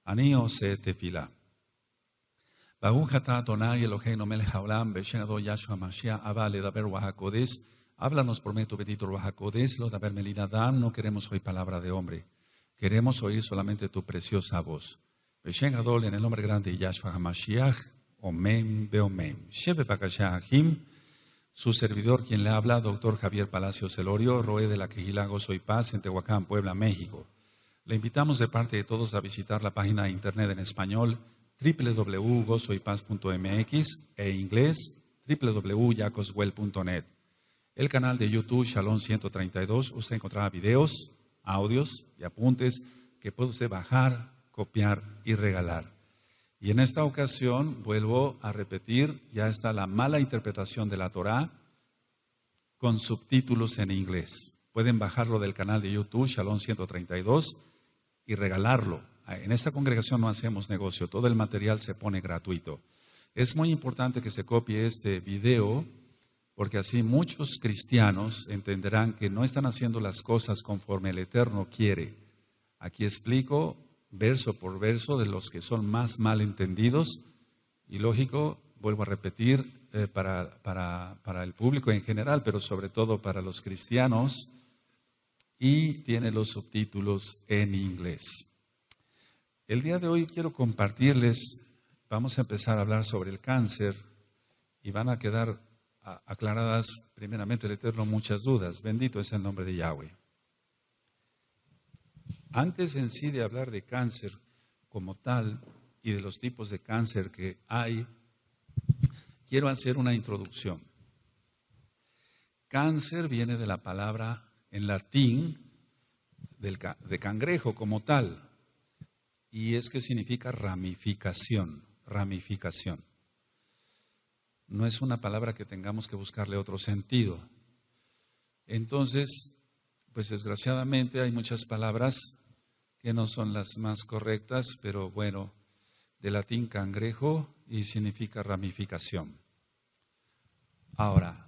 Anio se tefila. Baruch atah Adonai Eloheinu melech haolam, beshem Ado Yahshua Mashiach, Abba ledaber Ruach HaKodesh. Háblanos por medio bendito Ruach HaKodesh, lo daber melida dam. No queremos oír palabra de hombre. Queremos oír solamente tu preciosa voz. Beshem Gadol, en el nombre grande de Yahshua HaMashiach. Omen beomen. Shebe bakashah Ahim. Su servidor, quien le habla, doctor Javier Palacios Elorio, Roe de la Quejilá Gozo y Paz, en Tehuacán, Puebla, México. Le invitamos de parte de todos a visitar la página de internet en español www.gozoypaz.mx e inglés www.jacoswell.net. El canal de YouTube Shalom 132, usted encontrará videos, audios y apuntes que puede usted bajar, copiar y regalar. Y en esta ocasión, vuelvo a repetir, ya está la mala interpretación de la Torá con subtítulos en inglés. Pueden bajarlo del canal de YouTube Shalom 132 y regalarlo. En esta congregación no hacemos negocio, todo el material se pone gratuito. Es muy importante que se copie este video, porque así muchos cristianos entenderán que no están haciendo las cosas conforme el Eterno quiere. Aquí explico verso por verso de los que son más mal entendidos. Y lógico, vuelvo a repetir, para el público en general, pero sobre todo para los cristianos. Y tiene los subtítulos en inglés. El día de hoy quiero compartirles, vamos a empezar a hablar sobre el cáncer y van a quedar aclaradas primeramente el Eterno muchas dudas. Bendito es el nombre de Yahweh. Antes en sí de hablar de cáncer como tal y de los tipos de cáncer que hay, quiero hacer una introducción. Cáncer viene de la palabra en latín de cangrejo como tal, y es que significa ramificación, ramificación. No es una palabra que tengamos que buscarle otro sentido. Entonces, pues desgraciadamente hay muchas palabras que no son las más correctas, pero bueno, de latín cangrejo y significa ramificación. Ahora,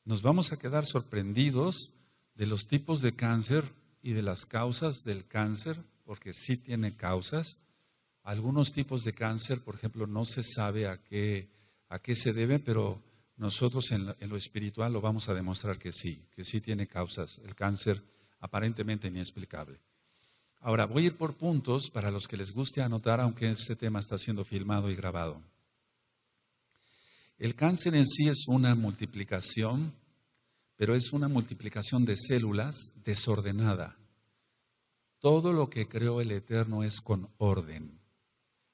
nos vamos a quedar sorprendidos de los tipos de cáncer y de las causas del cáncer, porque sí tiene causas. Algunos tipos de cáncer, por ejemplo, no se sabe a qué se debe, pero nosotros en lo espiritual lo vamos a demostrar que sí tiene causas. El cáncer aparentemente inexplicable. Ahora, voy a ir por puntos para los que les guste anotar, aunque este tema está siendo filmado y grabado. El cáncer en sí es una multiplicación, pero es una multiplicación de células desordenada. Todo lo que creó el Eterno es con orden.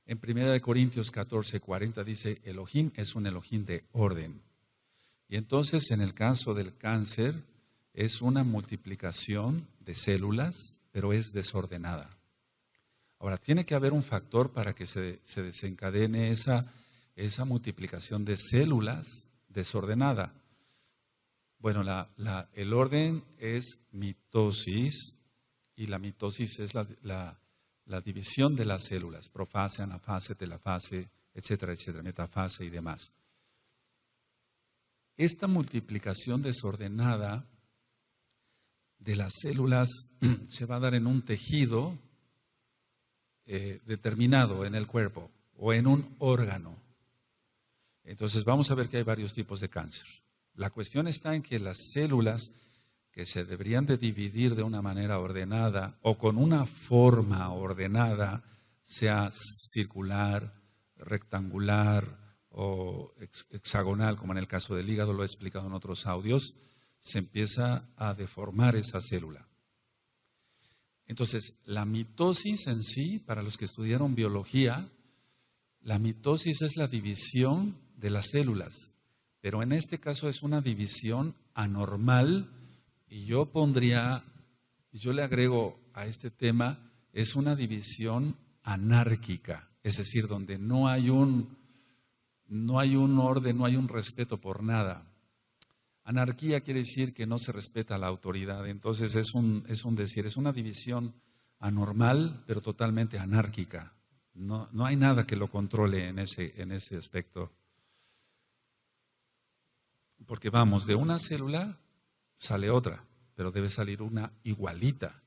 En 1 Corintios 14:40 dice, Elohim es un Elohim de orden. Y entonces en el caso del cáncer es una multiplicación de células, pero es desordenada. Ahora, tiene que haber un factor para que se desencadene esa multiplicación de células desordenada. Bueno, el orden es mitosis, y la mitosis es la división de las células, profase, anafase, telafase, etcétera, etcétera, metafase y demás. Esta multiplicación desordenada de las células se va a dar en un tejido determinado en el cuerpo o en un órgano. Entonces vamos a ver que hay varios tipos de cáncer. La cuestión está en que las células que se deberían de dividir de una manera ordenada o con una forma ordenada, sea circular, rectangular o hexagonal, como en el caso del hígado, lo he explicado en otros audios, se empieza a deformar esa célula. Entonces, la mitosis en sí, para los que estudiaron biología, la mitosis es la división de las células, pero en este caso es una división anormal, y yo le agrego a este tema, es una división anárquica, es decir, donde no hay un orden, no hay un respeto por nada. Anarquía quiere decir que no se respeta la autoridad, entonces es un decir, es una división anormal, pero totalmente anárquica. No hay nada que lo controle en ese aspecto. Porque vamos, de una célula sale otra, pero debe salir una igualita,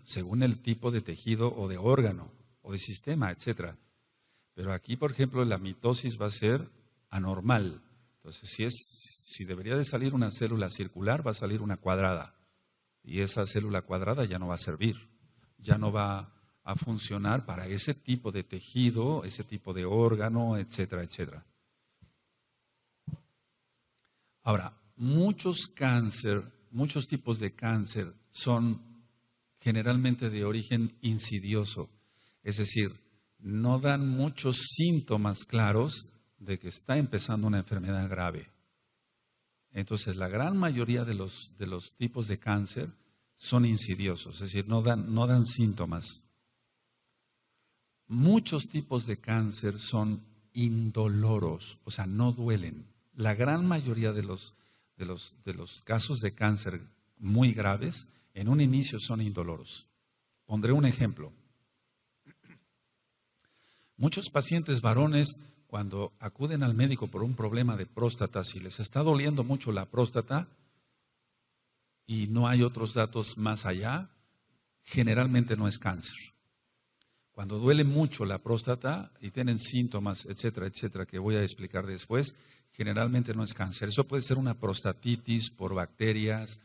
según el tipo de tejido o de órgano o de sistema, etcétera. Pero aquí, por ejemplo, la mitosis va a ser anormal. Entonces, si debería de salir una célula circular, va a salir una cuadrada. Y esa célula cuadrada ya no va a servir, ya no va a funcionar para ese tipo de tejido, ese tipo de órgano, etcétera, etcétera. Ahora, muchos tipos de cáncer son generalmente de origen insidioso, es decir, no dan muchos síntomas claros de que está empezando una enfermedad grave. Entonces, la gran mayoría de los tipos de cáncer son insidiosos, es decir, no dan síntomas. Muchos tipos de cáncer son indoloros, o sea, no duelen. La gran mayoría de los casos de cáncer muy graves, en un inicio son indoloros. Pondré un ejemplo. Muchos pacientes varones, cuando acuden al médico por un problema de próstata, si les está doliendo mucho la próstata y no hay otros datos más allá, generalmente no es cáncer. Cuando duele mucho la próstata y tienen síntomas, etcétera, etcétera, que voy a explicar después, generalmente no es cáncer. Eso puede ser una prostatitis por bacterias,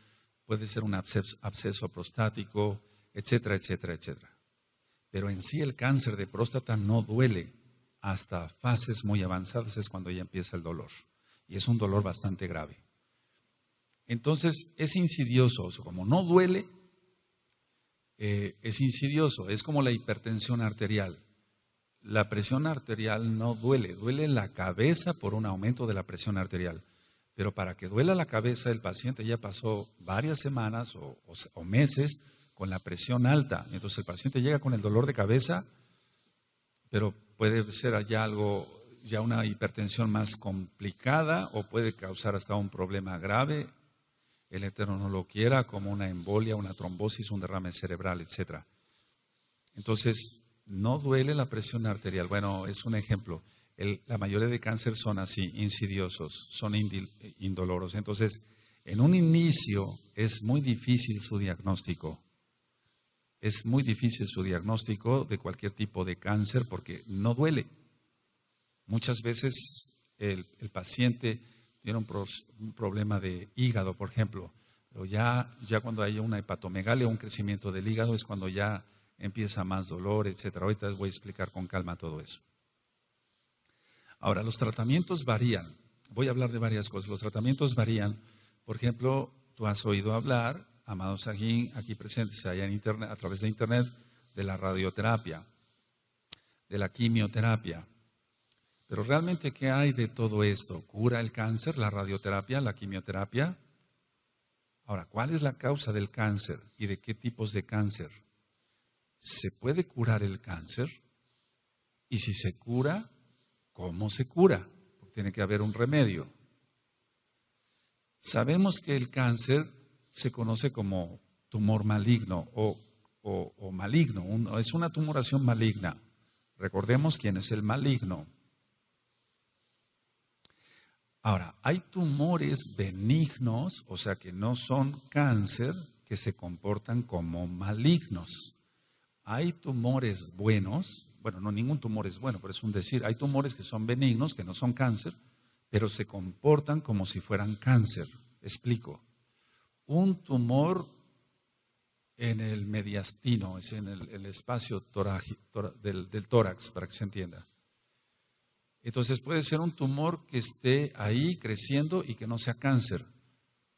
puede ser un absceso prostático, etcétera, etcétera, etcétera. Pero en sí el cáncer de próstata no duele. Hasta fases muy avanzadas es cuando ya empieza el dolor. Y es un dolor bastante grave. Entonces es insidioso, como no duele, es insidioso, es como la hipertensión arterial. La presión arterial no duele, duele la cabeza por un aumento de la presión arterial. Pero para que duela la cabeza, el paciente ya pasó varias semanas o meses con la presión alta. Entonces el paciente llega con el dolor de cabeza, pero puede ser ya una hipertensión más complicada o puede causar hasta un problema grave. El Eterno no lo quiera, como una embolia, una trombosis, un derrame cerebral, etc. Entonces, no duele la presión arterial. Bueno, es un ejemplo. La mayoría de cánceres son así, insidiosos, son indoloros. Entonces, en un inicio es muy difícil su diagnóstico. Es muy difícil su diagnóstico de cualquier tipo de cáncer porque no duele. Muchas veces el paciente tiene un problema de hígado, por ejemplo, pero ya cuando hay una hepatomegalia, un crecimiento del hígado, es cuando ya empieza más dolor, etcétera. Ahorita les voy a explicar con calma todo eso. Ahora, los tratamientos varían. Voy a hablar de varias cosas. Los tratamientos varían. Por ejemplo, tú has oído hablar, Amado Sajín, aquí presentes allá en internet, a través de internet, de la radioterapia, de la quimioterapia. Pero realmente, ¿qué hay de todo esto? ¿Cura el cáncer, la radioterapia, la quimioterapia? Ahora, ¿cuál es la causa del cáncer y de qué tipos de cáncer? ¿Se puede curar el cáncer? Y si se cura, ¿cómo se cura? Porque tiene que haber un remedio. Sabemos que el cáncer se conoce como tumor maligno o maligno, es una tumoración maligna. Recordemos quién es el maligno. Ahora, hay tumores benignos, o sea que no son cáncer, que se comportan como malignos. Hay tumores buenos, bueno, no ningún tumor es bueno, pero es un decir, hay tumores que son benignos, que no son cáncer, pero se comportan como si fueran cáncer. Explico. Un tumor en el mediastino, es en el espacio del tórax, para que se entienda. Entonces puede ser un tumor que esté ahí creciendo y que no sea cáncer,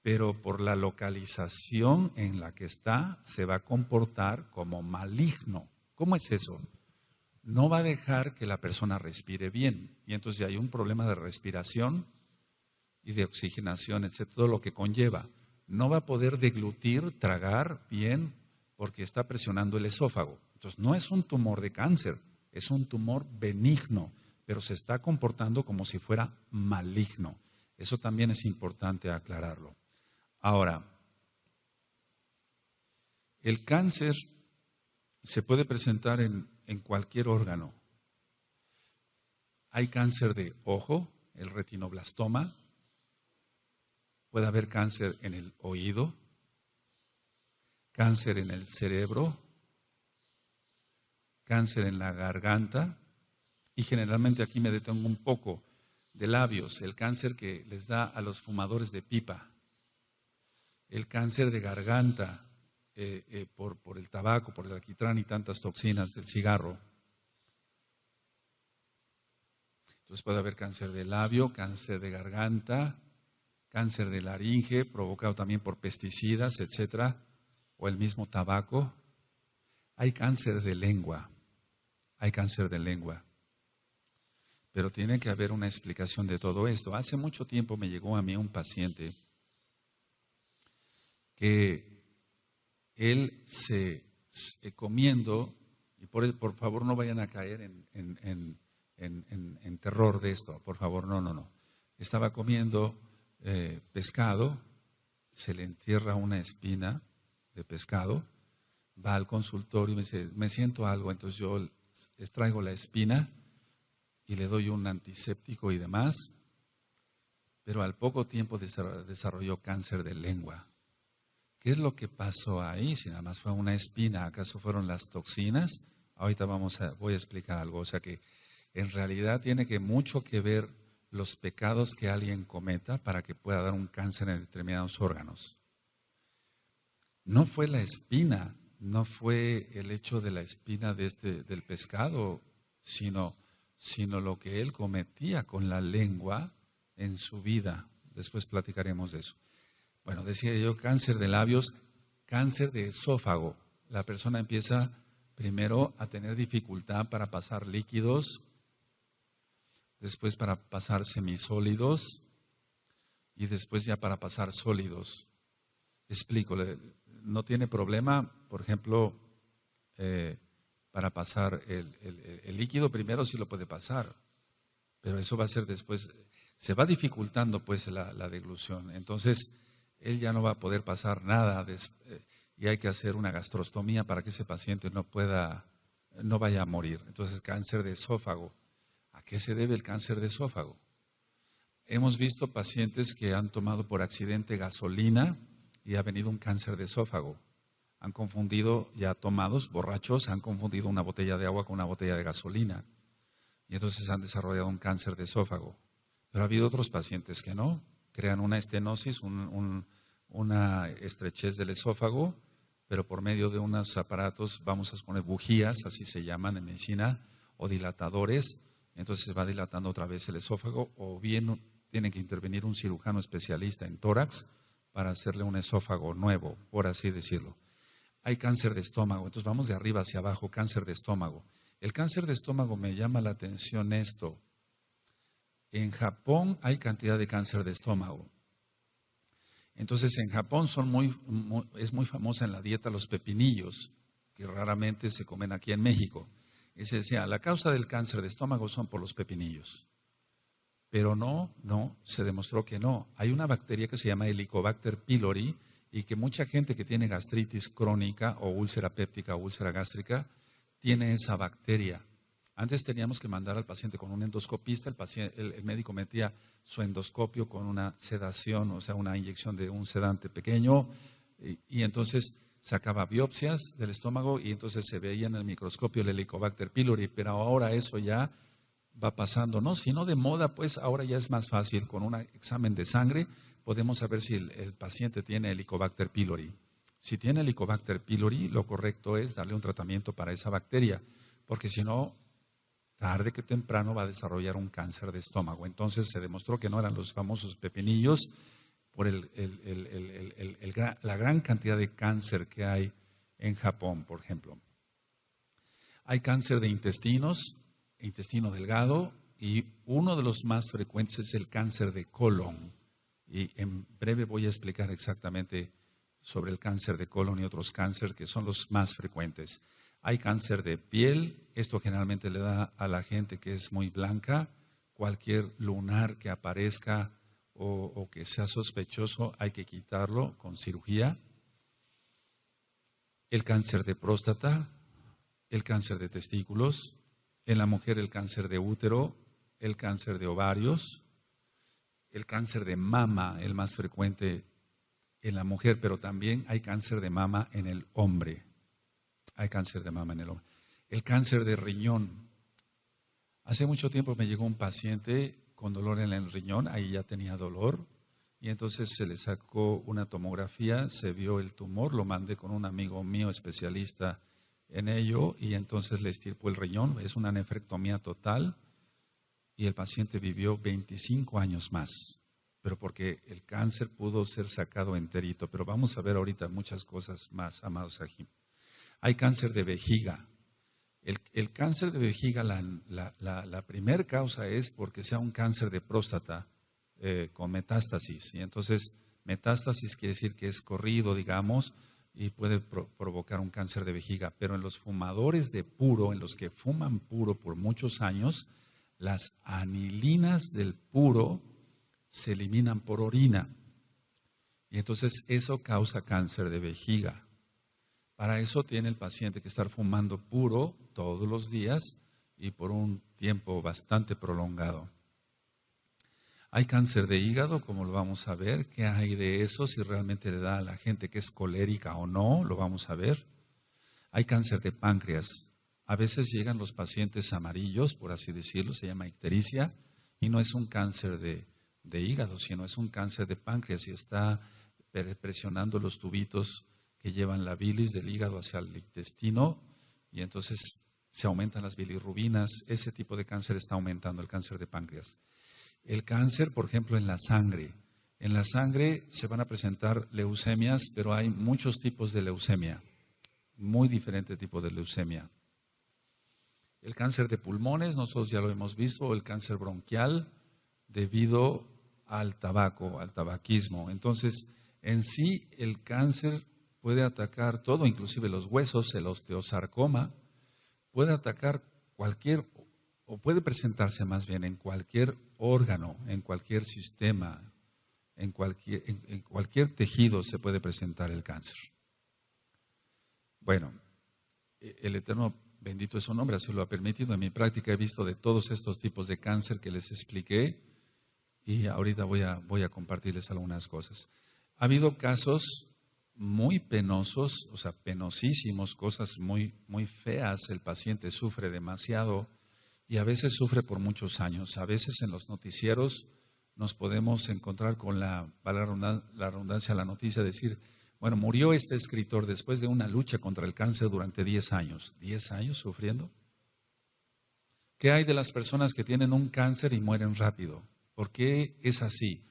pero por la localización en la que está se va a comportar como maligno. ¿Cómo es eso? No va a dejar que la persona respire bien y entonces ya hay un problema de respiración y de oxigenación, etcétera, todo lo que conlleva. No va a poder deglutir, tragar bien porque está presionando el esófago. Entonces no es un tumor de cáncer, es un tumor benigno, pero se está comportando como si fuera maligno. Eso también es importante aclararlo. Ahora, el cáncer se puede presentar en cualquier órgano. Hay cáncer de ojo, el retinoblastoma. Puede haber cáncer en el oído, cáncer en el cerebro, cáncer en la garganta, y generalmente aquí me detengo un poco de labios, el cáncer que les da a los fumadores de pipa, el cáncer de garganta por el tabaco, por el alquitrán y tantas toxinas del cigarro. Entonces puede haber cáncer de labio, cáncer de garganta, cáncer de laringe, provocado también por pesticidas, etcétera, o el mismo tabaco. Hay cáncer de lengua, pero tiene que haber una explicación de todo esto. Hace mucho tiempo me llegó a mí un paciente que él comiendo, y por favor no vayan a caer en terror de esto, por favor, no. Estaba comiendo pescado, se le entierra una espina de pescado, va al consultorio y me dice, me siento algo, entonces yo extraigo la espina y le doy un antiséptico y demás, pero al poco tiempo desarrolló cáncer de lengua. ¿Qué es lo que pasó ahí? Si nada más fue una espina, ¿acaso fueron las toxinas? Ahorita voy a explicar algo. O sea que en realidad tiene mucho que ver los pecados que alguien cometa para que pueda dar un cáncer en determinados órganos. No fue la espina, no fue el hecho de la espina del pescado, sino lo que él cometía con la lengua en su vida. Después platicaremos de eso. Bueno, decía yo, cáncer de labios, cáncer de esófago. La persona empieza primero a tener dificultad para pasar líquidos, después para pasar semisólidos y después ya para pasar sólidos. Explico, no tiene problema, por ejemplo, para pasar el líquido primero sí lo puede pasar, pero eso va a ser después, se va dificultando pues la deglución. Entonces, él ya no va a poder pasar nada y hay que hacer una gastrostomía para que ese paciente no vaya a morir. Entonces, cáncer de esófago. ¿A qué se debe el cáncer de esófago? Hemos visto pacientes que han tomado por accidente gasolina y ha venido un cáncer de esófago. Han confundido, ya tomados, borrachos, han confundido una botella de agua con una botella de gasolina. Y entonces han desarrollado un cáncer de esófago. Pero ha habido otros pacientes que no. Crean una estenosis, una estrechez del esófago, pero por medio de unos aparatos, vamos a poner bujías, así se llaman en medicina, o dilatadores, entonces se va dilatando otra vez el esófago, o bien tiene que intervenir un cirujano especialista en tórax para hacerle un esófago nuevo, por así decirlo. Hay cáncer de estómago, entonces vamos de arriba hacia abajo, cáncer de estómago. El cáncer de estómago me llama la atención esto. En Japón hay cantidad de cáncer de estómago. Entonces en Japón es muy famosa en la dieta los pepinillos, que raramente se comen aquí en México. Y se decía, la causa del cáncer de estómago son por los pepinillos. Pero no, se demostró que no. Hay una bacteria que se llama Helicobacter pylori y que mucha gente que tiene gastritis crónica o úlcera péptica o úlcera gástrica tiene esa bacteria. Antes teníamos que mandar al paciente con un endoscopista, el médico metía su endoscopio con una sedación, o sea, una inyección de un sedante pequeño, y entonces sacaba biopsias del estómago y entonces se veía en el microscopio el Helicobacter pylori, pero ahora eso ya va pasando, ¿no? Si no de moda, pues ahora ya es más fácil, con un examen de sangre podemos saber si el paciente tiene Helicobacter pylori. Si tiene Helicobacter pylori, lo correcto es darle un tratamiento para esa bacteria, porque si no, tarde que temprano va a desarrollar un cáncer de estómago. Entonces se demostró que no eran los famosos pepinillos por la gran cantidad de cáncer que hay en Japón, por ejemplo. Hay cáncer de intestinos, intestino delgado, y uno de los más frecuentes es el cáncer de colon. Y en breve voy a explicar exactamente sobre el cáncer de colon y otros cánceres que son los más frecuentes. Hay cáncer de piel, esto generalmente le da a la gente que es muy blanca, cualquier lunar que aparezca o que sea sospechoso hay que quitarlo con cirugía. El cáncer de próstata, el cáncer de testículos, en la mujer el cáncer de útero, el cáncer de ovarios, el cáncer de mama, el más frecuente en la mujer, pero también hay cáncer de mama en el hombre. Hay cáncer de mama en el hombre. El cáncer de riñón. Hace mucho tiempo me llegó un paciente con dolor en el riñón, ahí ya tenía dolor, y entonces se le sacó una tomografía, se vio el tumor, lo mandé con un amigo mío especialista en ello, y entonces le estirpó el riñón, es una nefrectomía total, y el paciente vivió 25 años más, pero porque el cáncer pudo ser sacado enterito. Pero vamos a ver ahorita muchas cosas más, amados aquí. Hay cáncer de vejiga. El cáncer de vejiga, la primer causa es porque sea un cáncer de próstata con metástasis. Y entonces, metástasis quiere decir que es corrido, digamos, y puede provocar un cáncer de vejiga. Pero en los fumadores de puro, en los que fuman puro por muchos años, las anilinas del puro se eliminan por orina. Y entonces eso causa cáncer de vejiga. Para eso tiene el paciente que estar fumando puro todos los días y por un tiempo bastante prolongado. Hay cáncer de hígado, como lo vamos a ver. ¿Qué hay de eso? Si realmente le da a la gente que es colérica o no, lo vamos a ver. Hay cáncer de páncreas. A veces llegan los pacientes amarillos, por así decirlo, se llama ictericia, y no es un cáncer de hígado, sino es un cáncer de páncreas y está presionando los tubitos que llevan la bilis del hígado hacia el intestino y entonces se aumentan las bilirrubinas. Ese tipo de cáncer está aumentando, el cáncer de páncreas. El cáncer, por ejemplo, en la sangre. En la sangre se van a presentar leucemias, pero hay muchos tipos de leucemia, muy diferentes tipos de leucemia. El cáncer de pulmones, nosotros ya lo hemos visto, el cáncer bronquial debido al tabaco, al tabaquismo. Entonces, en sí, el cáncer puede atacar todo, inclusive los huesos, el osteosarcoma, puede atacar cualquier, o puede presentarse más bien en cualquier órgano, en cualquier sistema, en cualquier tejido se puede presentar el cáncer. Bueno, el Eterno, bendito es su nombre, así lo ha permitido. En mi práctica he visto de todos estos tipos de cáncer que les expliqué y ahorita voy a compartirles algunas cosas. Ha habido casos muy penosos, o sea, penosísimos, cosas muy, muy feas. El paciente sufre demasiado y a veces sufre por muchos años. A veces en los noticieros nos podemos encontrar con la redundancia, la noticia, decir, bueno, murió este escritor después de una lucha contra el cáncer durante 10 años. ¿10 años sufriendo? ¿Qué hay de las personas que tienen un cáncer y mueren rápido? ¿Por qué es así?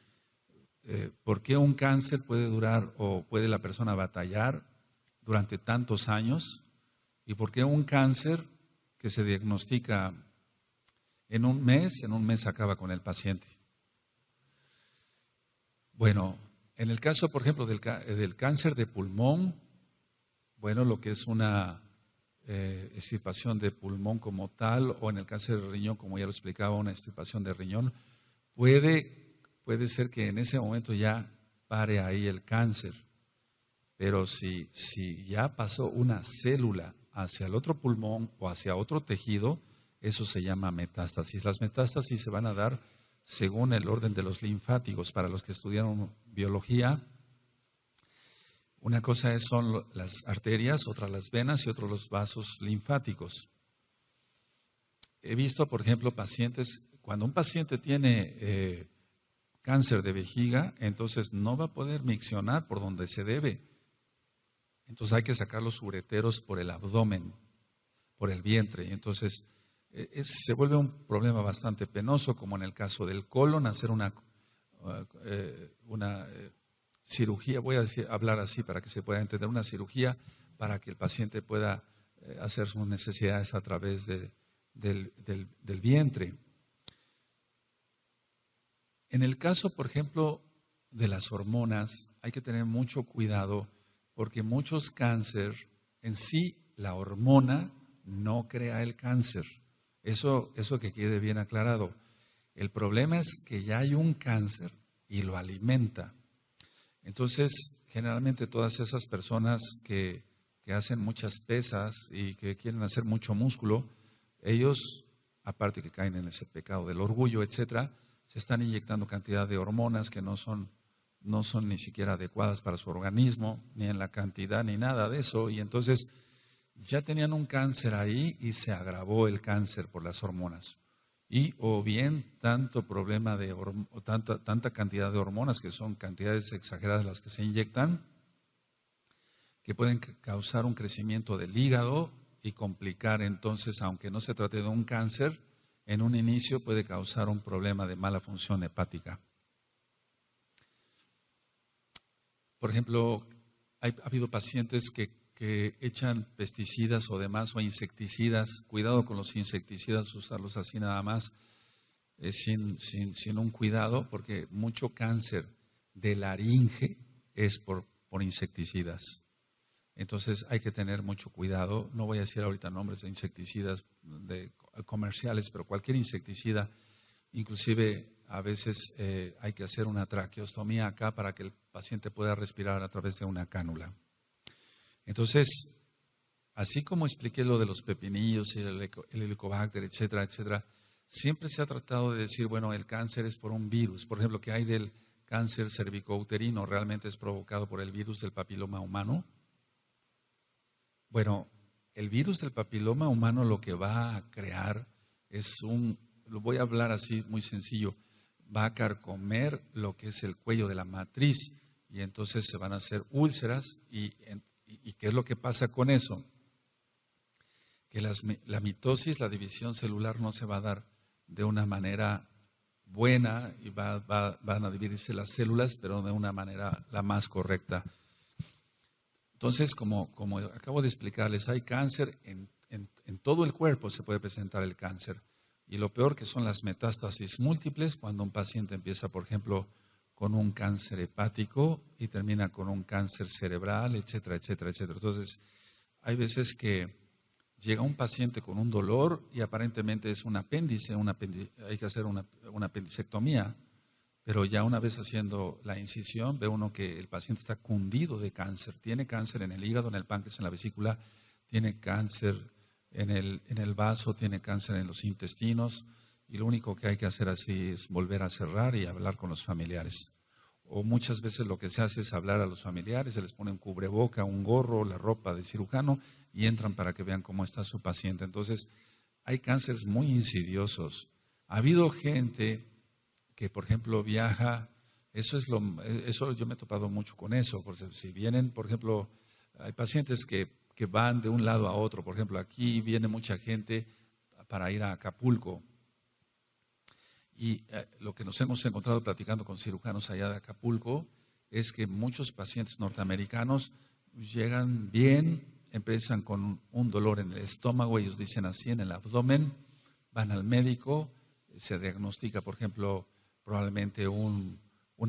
¿Por qué un cáncer puede durar o puede la persona batallar durante tantos años? ¿Y por qué un cáncer que se diagnostica en un mes acaba con el paciente? Bueno, en el caso, por ejemplo, del cáncer de pulmón, bueno, lo que es una extirpación de pulmón como tal, o en el cáncer de riñón, como ya lo explicaba, una extirpación de riñón, puede ser que en ese momento ya pare ahí el cáncer, pero si ya pasó una célula hacia el otro pulmón o hacia otro tejido, eso se llama metástasis. Las metástasis se van a dar según el orden de los linfáticos. Para los que estudiaron biología, una cosa son las arterias, otra las venas y otro los vasos linfáticos. He visto, por ejemplo, pacientes, cuando un paciente tiene cáncer de vejiga, entonces no va a poder miccionar por donde se debe. Entonces hay que sacar los ureteros por el abdomen, por el vientre. Entonces se vuelve un problema bastante penoso, como en el caso del colon, hacer una cirugía, hablar así para que se pueda entender, una cirugía para que el paciente pueda hacer sus necesidades a través del vientre. En el caso, por ejemplo, de las hormonas, hay que tener mucho cuidado porque muchos cáncer, en sí, la hormona no crea el cáncer. Eso que quede bien aclarado. El problema es que ya hay un cáncer y lo alimenta. Entonces, generalmente todas esas personas que hacen muchas pesas y que quieren hacer mucho músculo, ellos, aparte que caen en ese pecado del orgullo, etcétera, se están inyectando cantidad de hormonas que no son no son ni siquiera adecuadas para su organismo, ni en la cantidad, ni nada de eso. Y entonces ya tenían un cáncer ahí y se agravó el cáncer por las hormonas. Y o bien tanto problema de tanta cantidad de hormonas, que son cantidades exageradas las que se inyectan, que pueden causar un crecimiento del hígado y complicar entonces, aunque no se trate de un cáncer, en un inicio puede causar un problema de mala función hepática. Por ejemplo, ha habido pacientes que echan pesticidas o demás o insecticidas. Cuidado con los insecticidas, usarlos así nada más, sin un cuidado, porque mucho cáncer de laringe es por insecticidas. Entonces hay que tener mucho cuidado. No voy a decir ahorita nombres de insecticidas comerciales, pero cualquier insecticida, inclusive a veces hay que hacer una traqueostomía acá para que el paciente pueda respirar a través de una cánula. Entonces, así como expliqué lo de los pepinillos y el helicobacter, etcétera, etcétera, siempre se ha tratado de decir, bueno, el cáncer es por un virus. Por ejemplo, que hay del cáncer cervicouterino realmente es provocado por el virus del papiloma humano. Bueno, el virus del papiloma humano lo que va a crear es lo voy a hablar así muy sencillo, va a carcomer lo que es el cuello de la matriz y entonces se van a hacer úlceras y ¿qué es lo que pasa con eso? Que la mitosis, la división celular no se va a dar de una manera buena y van a dividirse las células, pero de una manera la más correcta. Entonces, como acabo de explicarles, hay cáncer en todo el cuerpo, se puede presentar el cáncer. Y lo peor que son las metástasis múltiples, cuando un paciente empieza, por ejemplo, con un cáncer hepático y termina con un cáncer cerebral, etcétera, etcétera, etcétera. Entonces, hay veces que llega un paciente con un dolor y aparentemente es un apéndice, hay que hacer una apendicectomía. Pero ya una vez haciendo la incisión, ve uno que el paciente está cundido de cáncer. Tiene cáncer en el hígado, en el páncreas, en la vesícula, tiene cáncer en el vaso, tiene cáncer en los intestinos. Y lo único que hay que hacer así es volver a cerrar y hablar con los familiares. O muchas veces lo que se hace es hablar a los familiares, se les pone un cubreboca, un gorro, la ropa de cirujano y entran para que vean cómo está su paciente. Entonces, hay cánceres muy insidiosos. Ha habido gente que, por ejemplo, viaja, eso yo me he topado mucho con eso, porque si vienen, por ejemplo, hay pacientes que van de un lado a otro, por ejemplo, aquí viene mucha gente para ir a Acapulco, y lo que nos hemos encontrado platicando con cirujanos allá de Acapulco es que muchos pacientes norteamericanos llegan bien, empiezan con un dolor en el estómago, ellos dicen así, en el abdomen, van al médico, se diagnostica, por ejemplo, probablemente un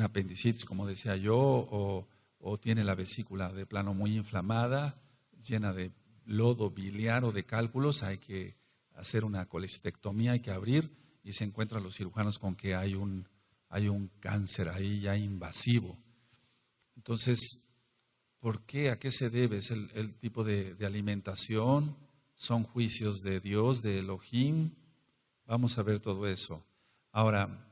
apendicitis, como decía yo, o tiene la vesícula de plano muy inflamada, llena de lodo biliar o de cálculos, hay que hacer una colestectomía, hay que abrir, y se encuentran los cirujanos con que hay un cáncer ahí ya invasivo. Entonces, ¿por qué? ¿A qué se debe? ¿Es el tipo de alimentación? ¿Son juicios de Dios, de Elohim? Vamos a ver todo eso. Ahora,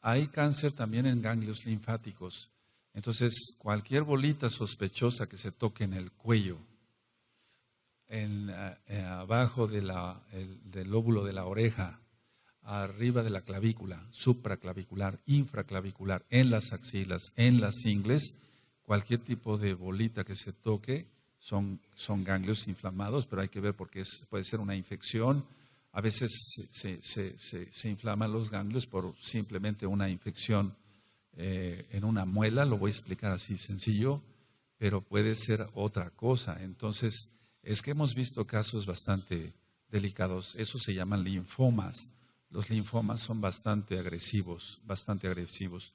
hay cáncer también en ganglios linfáticos. Entonces, cualquier bolita sospechosa que se toque en el cuello, abajo del lóbulo de la oreja, arriba de la clavícula, supraclavicular, infraclavicular, en las axilas, en las ingles, cualquier tipo de bolita que se toque son ganglios inflamados, pero hay que ver porque puede ser una infección. A veces se inflaman los ganglios por simplemente una infección en una muela, lo voy a explicar así sencillo, pero puede ser otra cosa. Entonces, es que hemos visto casos bastante delicados, esos se llaman linfomas. Los linfomas son bastante agresivos, bastante agresivos.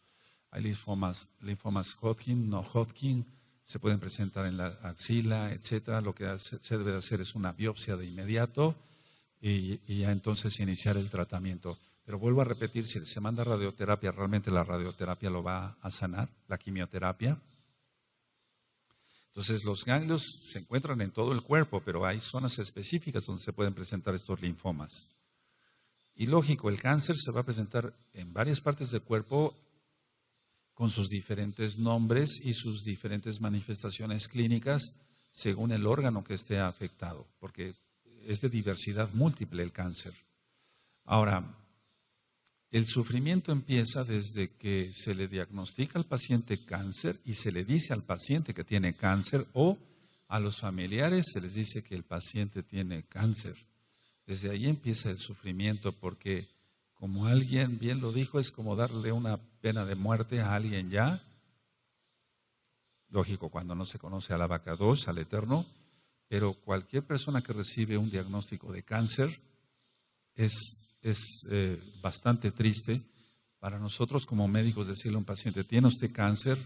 Hay linfomas Hodgkin, no Hodgkin, se pueden presentar en la axila, etcétera. Lo que se debe hacer es una biopsia de inmediato y ya entonces iniciar el tratamiento. Pero vuelvo a repetir, si se manda radioterapia, realmente la radioterapia lo va a sanar, la quimioterapia. Entonces los ganglios se encuentran en todo el cuerpo, pero hay zonas específicas donde se pueden presentar estos linfomas. Y lógico, el cáncer se va a presentar en varias partes del cuerpo con sus diferentes nombres y sus diferentes manifestaciones clínicas según el órgano que esté afectado, porque es de diversidad múltiple el cáncer. Ahora, el sufrimiento empieza desde que se le diagnostica al paciente cáncer y se le dice al paciente que tiene cáncer, o a los familiares se les dice que el paciente tiene cáncer. Desde ahí empieza el sufrimiento, porque como alguien bien lo dijo, es como darle una pena de muerte a alguien ya. Lógico, cuando no se conoce al Abacadosh, al Eterno, pero cualquier persona que recibe un diagnóstico de cáncer es bastante triste para nosotros como médicos. Decirle a un paciente, ¿tiene usted cáncer?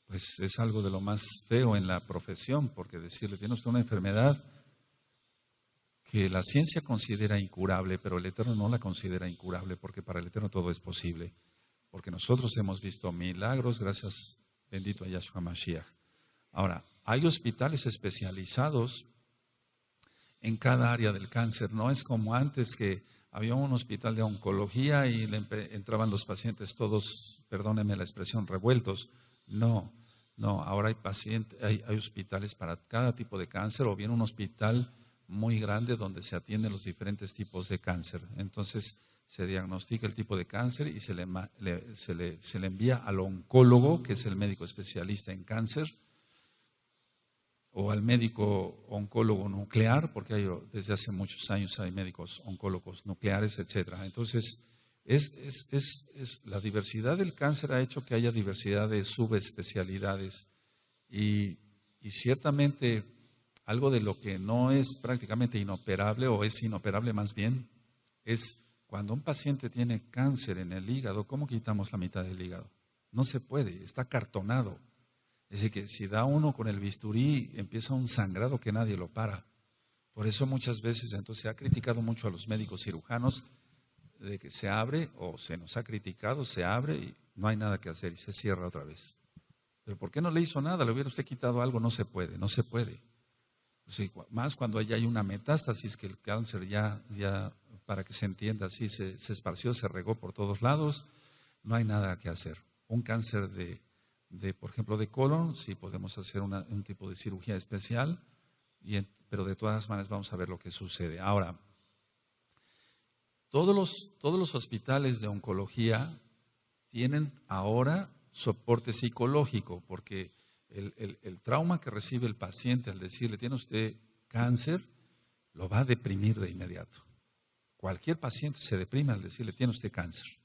Pues es algo de lo más feo en la profesión, porque decirle, ¿tiene usted una enfermedad que la ciencia considera incurable, pero el Eterno no la considera incurable, porque para el Eterno todo es posible? Porque nosotros hemos visto milagros, gracias, bendito a Yahshua Mashiach. Ahora, hay hospitales especializados en cada área del cáncer. No es como antes, que había un hospital de oncología y entraban los pacientes todos, perdónenme la expresión, revueltos. No, ahora hay hospitales para cada tipo de cáncer, o bien un hospital muy grande donde se atienden los diferentes tipos de cáncer. Entonces se diagnostica el tipo de cáncer y se le envía al oncólogo, que es el médico especialista en cáncer, o al médico oncólogo nuclear, porque desde hace muchos años hay médicos oncólogos nucleares, etcétera. Entonces, la diversidad del cáncer ha hecho que haya diversidad de subespecialidades, y ciertamente algo de lo que no es prácticamente inoperable, o es inoperable más bien, es cuando un paciente tiene cáncer en el hígado. ¿Cómo quitamos la mitad del hígado? No se puede, está cartonado. Es decir, que si da uno con el bisturí, empieza un sangrado que nadie lo para. Por eso muchas veces entonces se ha criticado mucho a los médicos cirujanos, de que se abre, o se nos ha criticado, se abre y no hay nada que hacer y se cierra otra vez. ¿Pero por qué no le hizo nada? ¿Le hubiera usted quitado algo? No se puede, no se puede. O sea, más cuando ya hay una metástasis, que el cáncer ya para que se entienda así, se esparció, se regó por todos lados, no hay nada que hacer. Un cáncer por ejemplo, de colon, sí podemos hacer un tipo de cirugía especial, pero de todas maneras vamos a ver lo que sucede. Ahora, todos los hospitales de oncología tienen ahora soporte psicológico, porque el trauma que recibe el paciente al decirle, tiene usted cáncer, lo va a deprimir de inmediato. Cualquier paciente se deprime al decirle, tiene usted cáncer.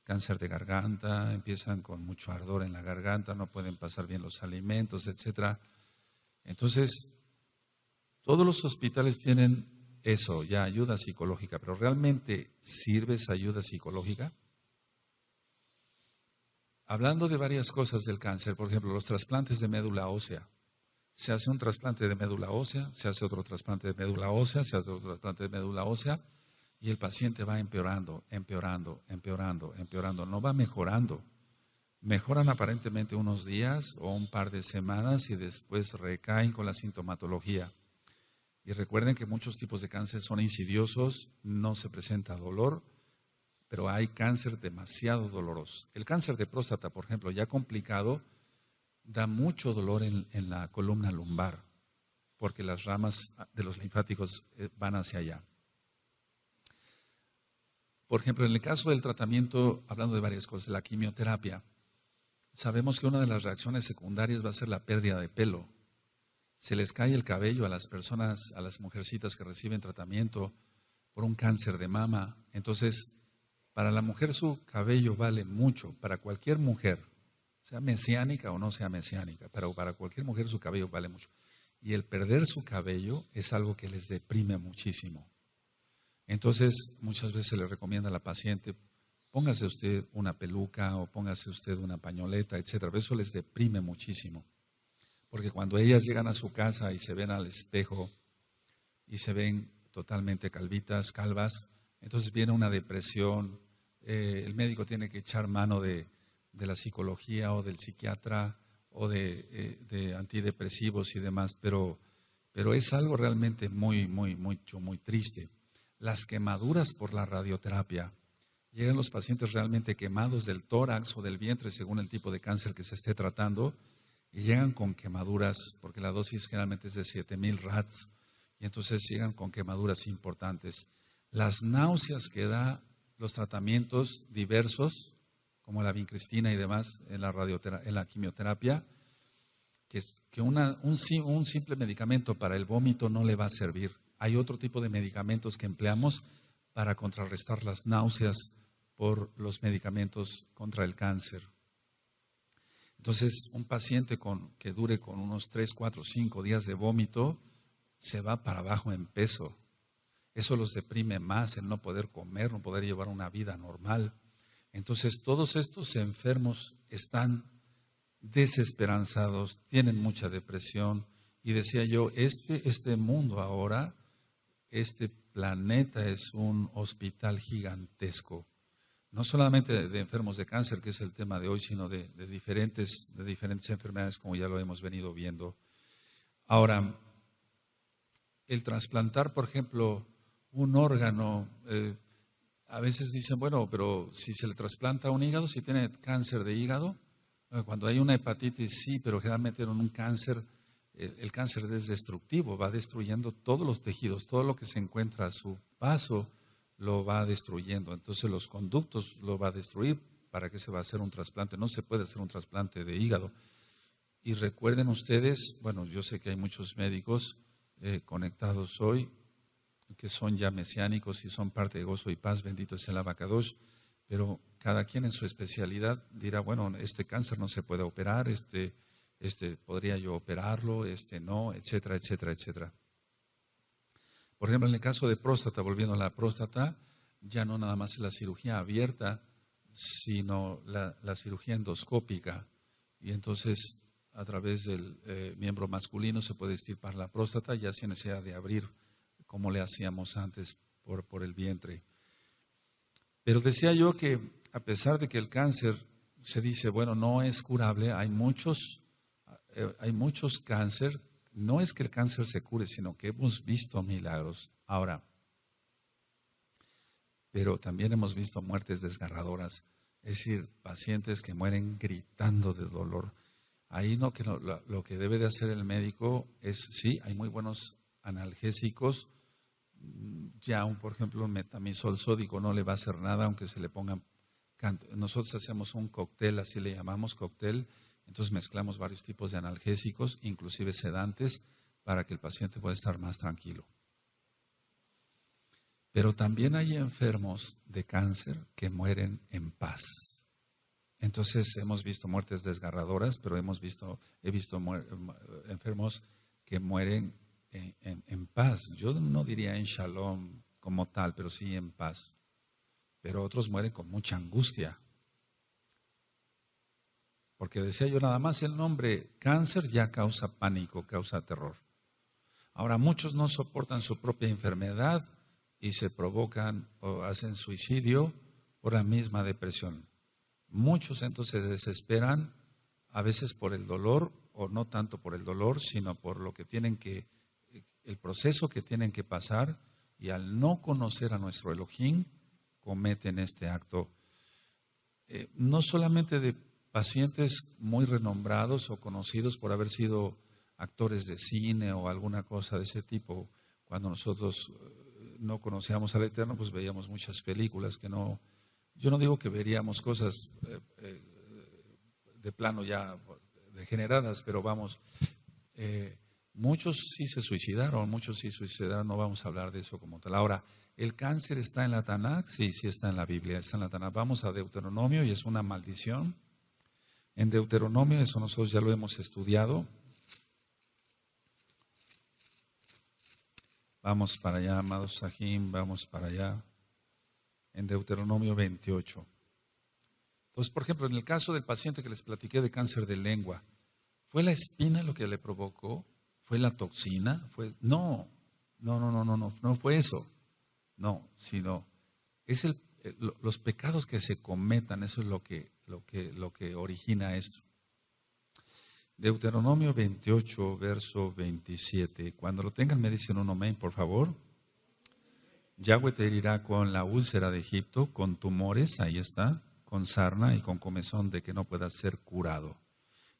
Cáncer de garganta, empiezan con mucho ardor en la garganta, no pueden pasar bien los alimentos, etcétera. Entonces, todos los hospitales tienen eso, ya ayuda psicológica, pero ¿realmente sirve esa ayuda psicológica? Hablando de varias cosas del cáncer, por ejemplo, los trasplantes de médula ósea. Se hace un trasplante de médula ósea, se hace otro trasplante de médula ósea, se hace otro trasplante de médula ósea, y el paciente va empeorando, no va mejorando. Mejoran aparentemente unos días o un par de semanas y después recaen con la sintomatología. Y recuerden que muchos tipos de cáncer son insidiosos, no se presenta dolor, pero hay cáncer demasiado doloroso. El cáncer de próstata, por ejemplo, ya complicado, da mucho dolor en la columna lumbar, porque las ramas de los linfáticos van hacia allá. Por ejemplo, en el caso del tratamiento, hablando de varias cosas, de la quimioterapia, sabemos que una de las reacciones secundarias va a ser la pérdida de pelo. Se les cae el cabello a las personas, a las mujercitas que reciben tratamiento por un cáncer de mama. Entonces, para la mujer su cabello vale mucho, para cualquier mujer, sea mesiánica o no sea mesiánica, pero para cualquier mujer su cabello vale mucho. Y el perder su cabello es algo que les deprime muchísimo. Entonces, muchas veces se le recomienda a la paciente, póngase usted una peluca o póngase usted una pañoleta, etcétera. Pero eso les deprime muchísimo. Porque cuando ellas llegan a su casa y se ven al espejo y se ven totalmente calvas, entonces viene una depresión. El médico tiene que echar mano de la psicología o del psiquiatra o de antidepresivos y demás, pero es algo realmente muy triste. Las quemaduras por la radioterapia Llegan los pacientes realmente quemados del tórax o del vientre, según el tipo de cáncer que se esté tratando, y llegan con quemaduras, porque la dosis generalmente es de 7,000 rats, y entonces llegan con quemaduras importantes. Las náuseas que da los tratamientos diversos, como la vincristina y demás, en la quimioterapia, que un simple medicamento para el vómito no le va a servir. Hay otro tipo de medicamentos que empleamos para contrarrestar las náuseas por los medicamentos contra el cáncer. Entonces, un paciente que dure con unos 3, 4, 5 días de vómito, se va para abajo en peso. Eso los deprime más, el no poder comer, no poder llevar una vida normal. Entonces, todos estos enfermos están desesperanzados, tienen mucha depresión. Y decía yo, este mundo ahora, este planeta es un hospital gigantesco. No solamente de enfermos de cáncer, que es el tema de hoy, sino de diferentes enfermedades, como ya lo hemos venido viendo. Ahora, el trasplantar, por ejemplo, un órgano, a veces dicen, bueno, pero si se le trasplanta un hígado, si tiene cáncer de hígado, cuando hay una hepatitis sí, pero generalmente en un cáncer, el cáncer es destructivo, va destruyendo todos los tejidos, todo lo que se encuentra a su paso lo va destruyendo. Entonces los conductos lo va a destruir. ¿Para qué se va a hacer un trasplante? No se puede hacer un trasplante de hígado. Y recuerden ustedes, bueno, yo sé que hay muchos médicos conectados hoy que son ya mesiánicos y son parte de Gozo y Paz, bendito es el Abacadosh, pero cada quien en su especialidad dirá, bueno, este cáncer no se puede operar, este podría yo operarlo, este no, etcétera, etcétera, etcétera. Por ejemplo, en el caso de próstata, volviendo a la próstata, ya no nada más es la cirugía abierta, sino la cirugía endoscópica. Y entonces, a través del miembro masculino se puede extirpar la próstata, ya sin necesidad de abrir, como le hacíamos antes por el vientre. Pero decía yo que, a pesar de que el cáncer se dice, bueno, no es curable, hay muchos cáncer. No es que el cáncer se cure, sino que hemos visto milagros. Ahora, pero también hemos visto muertes desgarradoras, es decir, pacientes que mueren gritando de dolor. Ahí lo que debe de hacer el médico es, sí, hay muy buenos analgésicos, ya por ejemplo un metamizol sódico no le va a hacer nada aunque se le pongan, nosotros hacemos un cóctel, así le llamamos cóctel. Entonces mezclamos varios tipos de analgésicos, inclusive sedantes, para que el paciente pueda estar más tranquilo. Pero también hay enfermos de cáncer que mueren en paz. Entonces hemos visto muertes desgarradoras, pero he visto enfermos que mueren en paz. Yo no diría en shalom como tal, pero sí en paz. Pero otros mueren con mucha angustia. Porque decía yo, nada más el nombre cáncer ya causa pánico, causa terror. Ahora, muchos no soportan su propia enfermedad y se provocan o hacen suicidio por la misma depresión. Muchos entonces se desesperan, a veces por el dolor, o no tanto por el dolor, sino por lo que el proceso que tienen que pasar, y al no conocer a nuestro Elohim, cometen este acto. No solamente de pacientes muy renombrados o conocidos por haber sido actores de cine o alguna cosa de ese tipo. Cuando nosotros no conocíamos al Eterno, pues veíamos muchas películas que no, yo no digo que veríamos cosas de plano ya degeneradas, pero vamos, muchos sí se suicidaron, no vamos a hablar de eso como tal. Ahora, ¿el cáncer está en la Tanakh? Sí, sí está en la Biblia, está en la Tanakh. Vamos a Deuteronomio y es una maldición. En Deuteronomio, eso nosotros ya lo hemos estudiado. Vamos para allá, amados Sahim, vamos para allá. En Deuteronomio 28. Entonces, por ejemplo, en el caso del paciente que les platiqué de cáncer de lengua, ¿fue la espina lo que le provocó? ¿Fue la toxina? No fue eso. No, sino es los pecados que se cometan, eso es lo que origina esto. Deuteronomio 28, verso 27. Cuando lo tengan me dicen un amén, por favor. Yahweh te herirá con la úlcera de Egipto, con tumores, ahí está, con sarna y con comezón de que no pueda ser curado.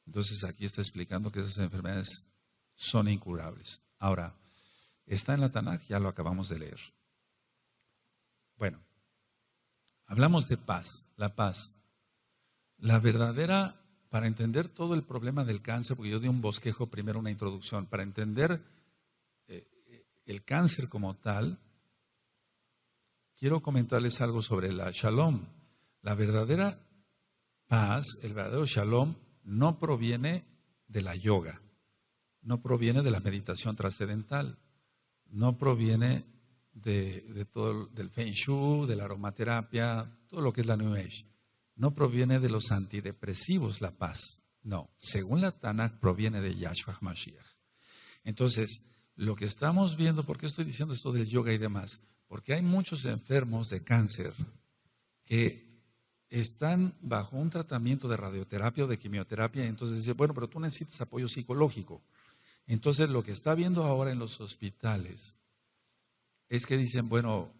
Entonces aquí está explicando que esas enfermedades son incurables. Ahora, está en la Tanaj, ya lo acabamos de leer. Bueno, hablamos de paz, la paz. La verdadera, para entender todo el problema del cáncer, porque yo di un bosquejo primero, una introducción, para entender el cáncer como tal, quiero comentarles algo sobre la Shalom. La verdadera paz, el verdadero Shalom, no proviene de la yoga, no proviene de la meditación trascendental, no proviene de todo, del Feng Shui, de la aromaterapia, todo lo que es la New Age. No proviene de los antidepresivos la paz. No, según la Tanaj proviene de Yahshua HaMashiach. Entonces, lo que estamos viendo, ¿por qué estoy diciendo esto del yoga y demás? Porque hay muchos enfermos de cáncer que están bajo un tratamiento de radioterapia o de quimioterapia, y entonces dice, bueno, pero tú necesitas apoyo psicológico. Entonces, lo que está viendo ahora en los hospitales es que dicen, bueno,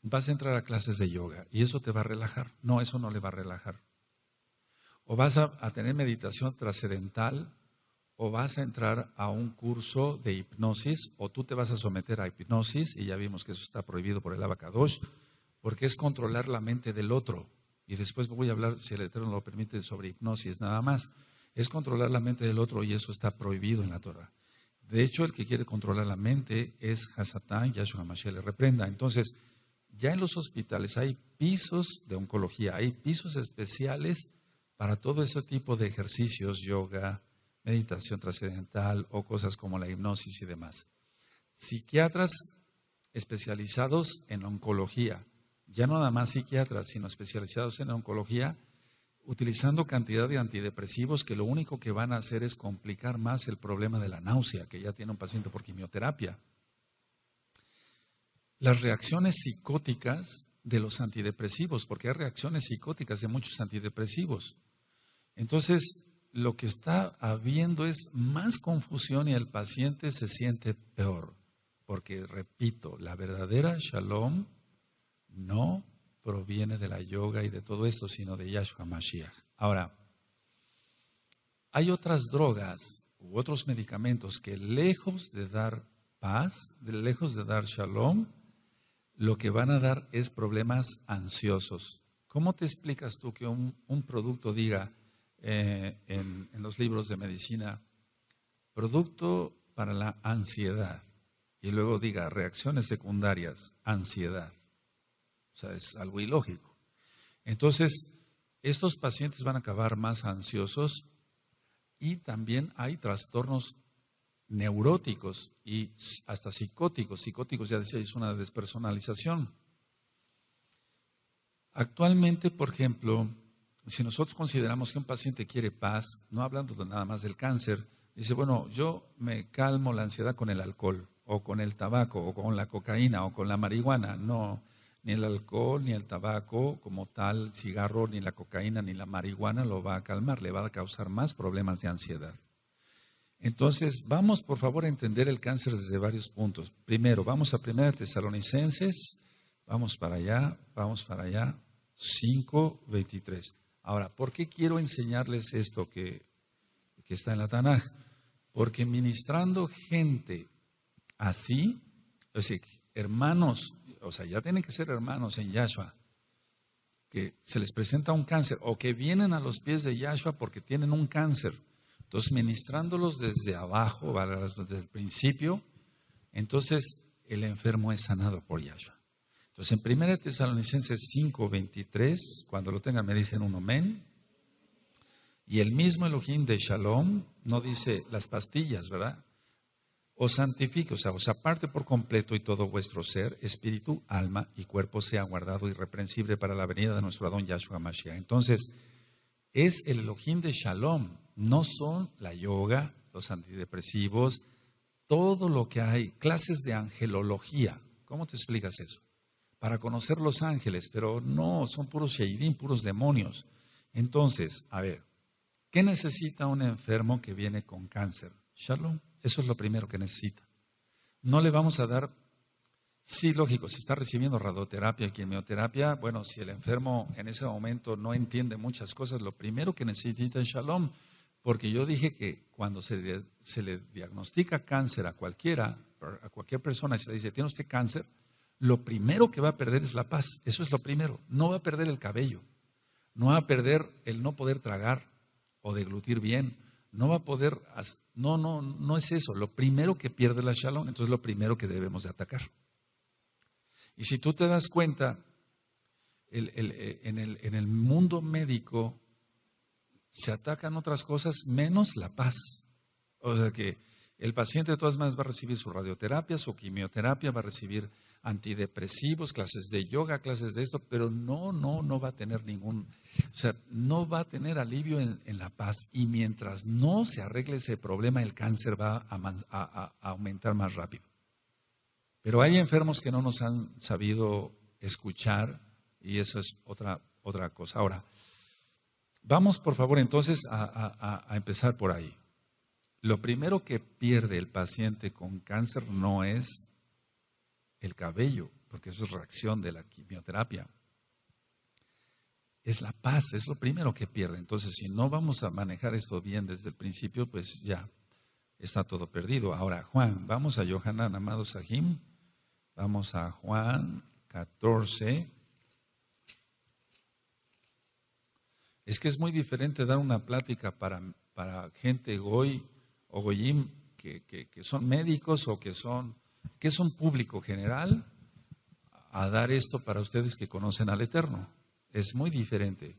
vas a entrar a clases de yoga y eso te va a relajar. No, eso no le va a relajar. O vas a tener meditación trascendental, o vas a entrar a un curso de hipnosis, o tú te vas a someter a hipnosis, y ya vimos que eso está prohibido por el Abacadosh, porque es controlar la mente del otro. Y después voy a hablar, si el Eterno lo permite, sobre hipnosis nada más. Es controlar la mente del otro y eso está prohibido en la Torah. De hecho, el que quiere controlar la mente es Hasatán, Yahshua HaMashiach le reprenda. Entonces, ya en los hospitales hay pisos de oncología, hay pisos especiales para todo ese tipo de ejercicios, yoga, meditación trascendental o cosas como la hipnosis y demás. Psiquiatras especializados en oncología, ya no nada más psiquiatras, sino especializados en oncología, utilizando cantidad de antidepresivos que lo único que van a hacer es complicar más el problema de la náusea que ya tiene un paciente por quimioterapia. Las reacciones psicóticas de los antidepresivos, porque hay reacciones psicóticas de muchos antidepresivos. Entonces, lo que está habiendo es más confusión y el paciente se siente peor. Porque, repito, la verdadera Shalom no proviene de la yoga y de todo esto, sino de Yahshua HaMashiach. Ahora, hay otras drogas u otros medicamentos que lejos de dar paz, lejos de dar Shalom, lo que van a dar es problemas ansiosos. ¿Cómo te explicas tú que un producto diga en los libros de medicina, producto para la ansiedad, y luego diga reacciones secundarias, ansiedad? O sea, es algo ilógico. Entonces, estos pacientes van a acabar más ansiosos y también hay trastornos neuróticos y hasta psicóticos. Psicóticos, ya decía, es una despersonalización. Actualmente, por ejemplo, si nosotros consideramos que un paciente quiere paz, no hablando de nada más del cáncer, dice, bueno, yo me calmo la ansiedad con el alcohol, o con el tabaco, o con la cocaína, o con la marihuana. No, ni el alcohol, ni el tabaco como tal, el cigarro, ni la cocaína, ni la marihuana lo va a calmar, le va a causar más problemas de ansiedad. Entonces, vamos por favor a entender el cáncer desde varios puntos. Primero, vamos a 1 Tesalonicenses, vamos para allá, 5:23. Ahora, ¿por qué quiero enseñarles esto que está en la Tanaj? Porque ministrando gente así, es decir, hermanos, o sea, ya tienen que ser hermanos en Yahshua, que se les presenta un cáncer o que vienen a los pies de Yahshua porque tienen un cáncer. Entonces, ministrándolos desde abajo, desde el principio, entonces el enfermo es sanado por Yahshua. Entonces, en 1 Tesalonicenses 5:23, cuando lo tengan me dicen un amén. Y el mismo Elohim de Shalom no dice las pastillas, ¿verdad? Os santifique, o sea, os aparte por completo y todo vuestro ser, espíritu, alma y cuerpo sea guardado irreprensible para la venida de nuestro Adón Yahshua Mashiach. Entonces, es el Elohim de Shalom, no son la yoga, los antidepresivos, todo lo que hay, clases de angelología. ¿Cómo te explicas eso? Para conocer los ángeles, pero no, son puros sheidim, puros demonios. Entonces, a ver, ¿qué necesita un enfermo que viene con cáncer? Shalom, eso es lo primero que necesita. No le vamos a dar Sí, lógico, si está recibiendo radioterapia y quimioterapia, bueno, si el enfermo en ese momento no entiende muchas cosas, lo primero que necesita es shalom, porque yo dije que cuando se le diagnostica cáncer a cualquier persona y se le dice, ¿tiene usted cáncer? Lo primero que va a perder es la paz, eso es lo primero, no va a perder el cabello, no va a perder el no poder tragar o deglutir bien, no va a poder, no es eso, lo primero que pierde la shalom, entonces lo primero que debemos de atacar. Y si tú te das cuenta, en el mundo médico se atacan otras cosas menos la paz. O sea que el paciente de todas maneras va a recibir su radioterapia, su quimioterapia, va a recibir antidepresivos, clases de yoga, clases de esto, pero no va a tener no va a tener alivio en la paz. Y mientras no se arregle ese problema, el cáncer va a aumentar más rápido. Pero hay enfermos que no nos han sabido escuchar y eso es otra cosa. Ahora, vamos por favor entonces a empezar por ahí. Lo primero que pierde el paciente con cáncer no es el cabello, porque eso es reacción de la quimioterapia. Es la paz, es lo primero que pierde. Entonces, si no vamos a manejar esto bien desde el principio, pues ya está todo perdido. Ahora, Juan, vamos a Yohanan, amado Sahim. Vamos a Juan 14. Es que es muy diferente dar una plática para gente goy o goyim que son médicos o que es un público general, a dar esto para ustedes que conocen al Eterno. Es muy diferente.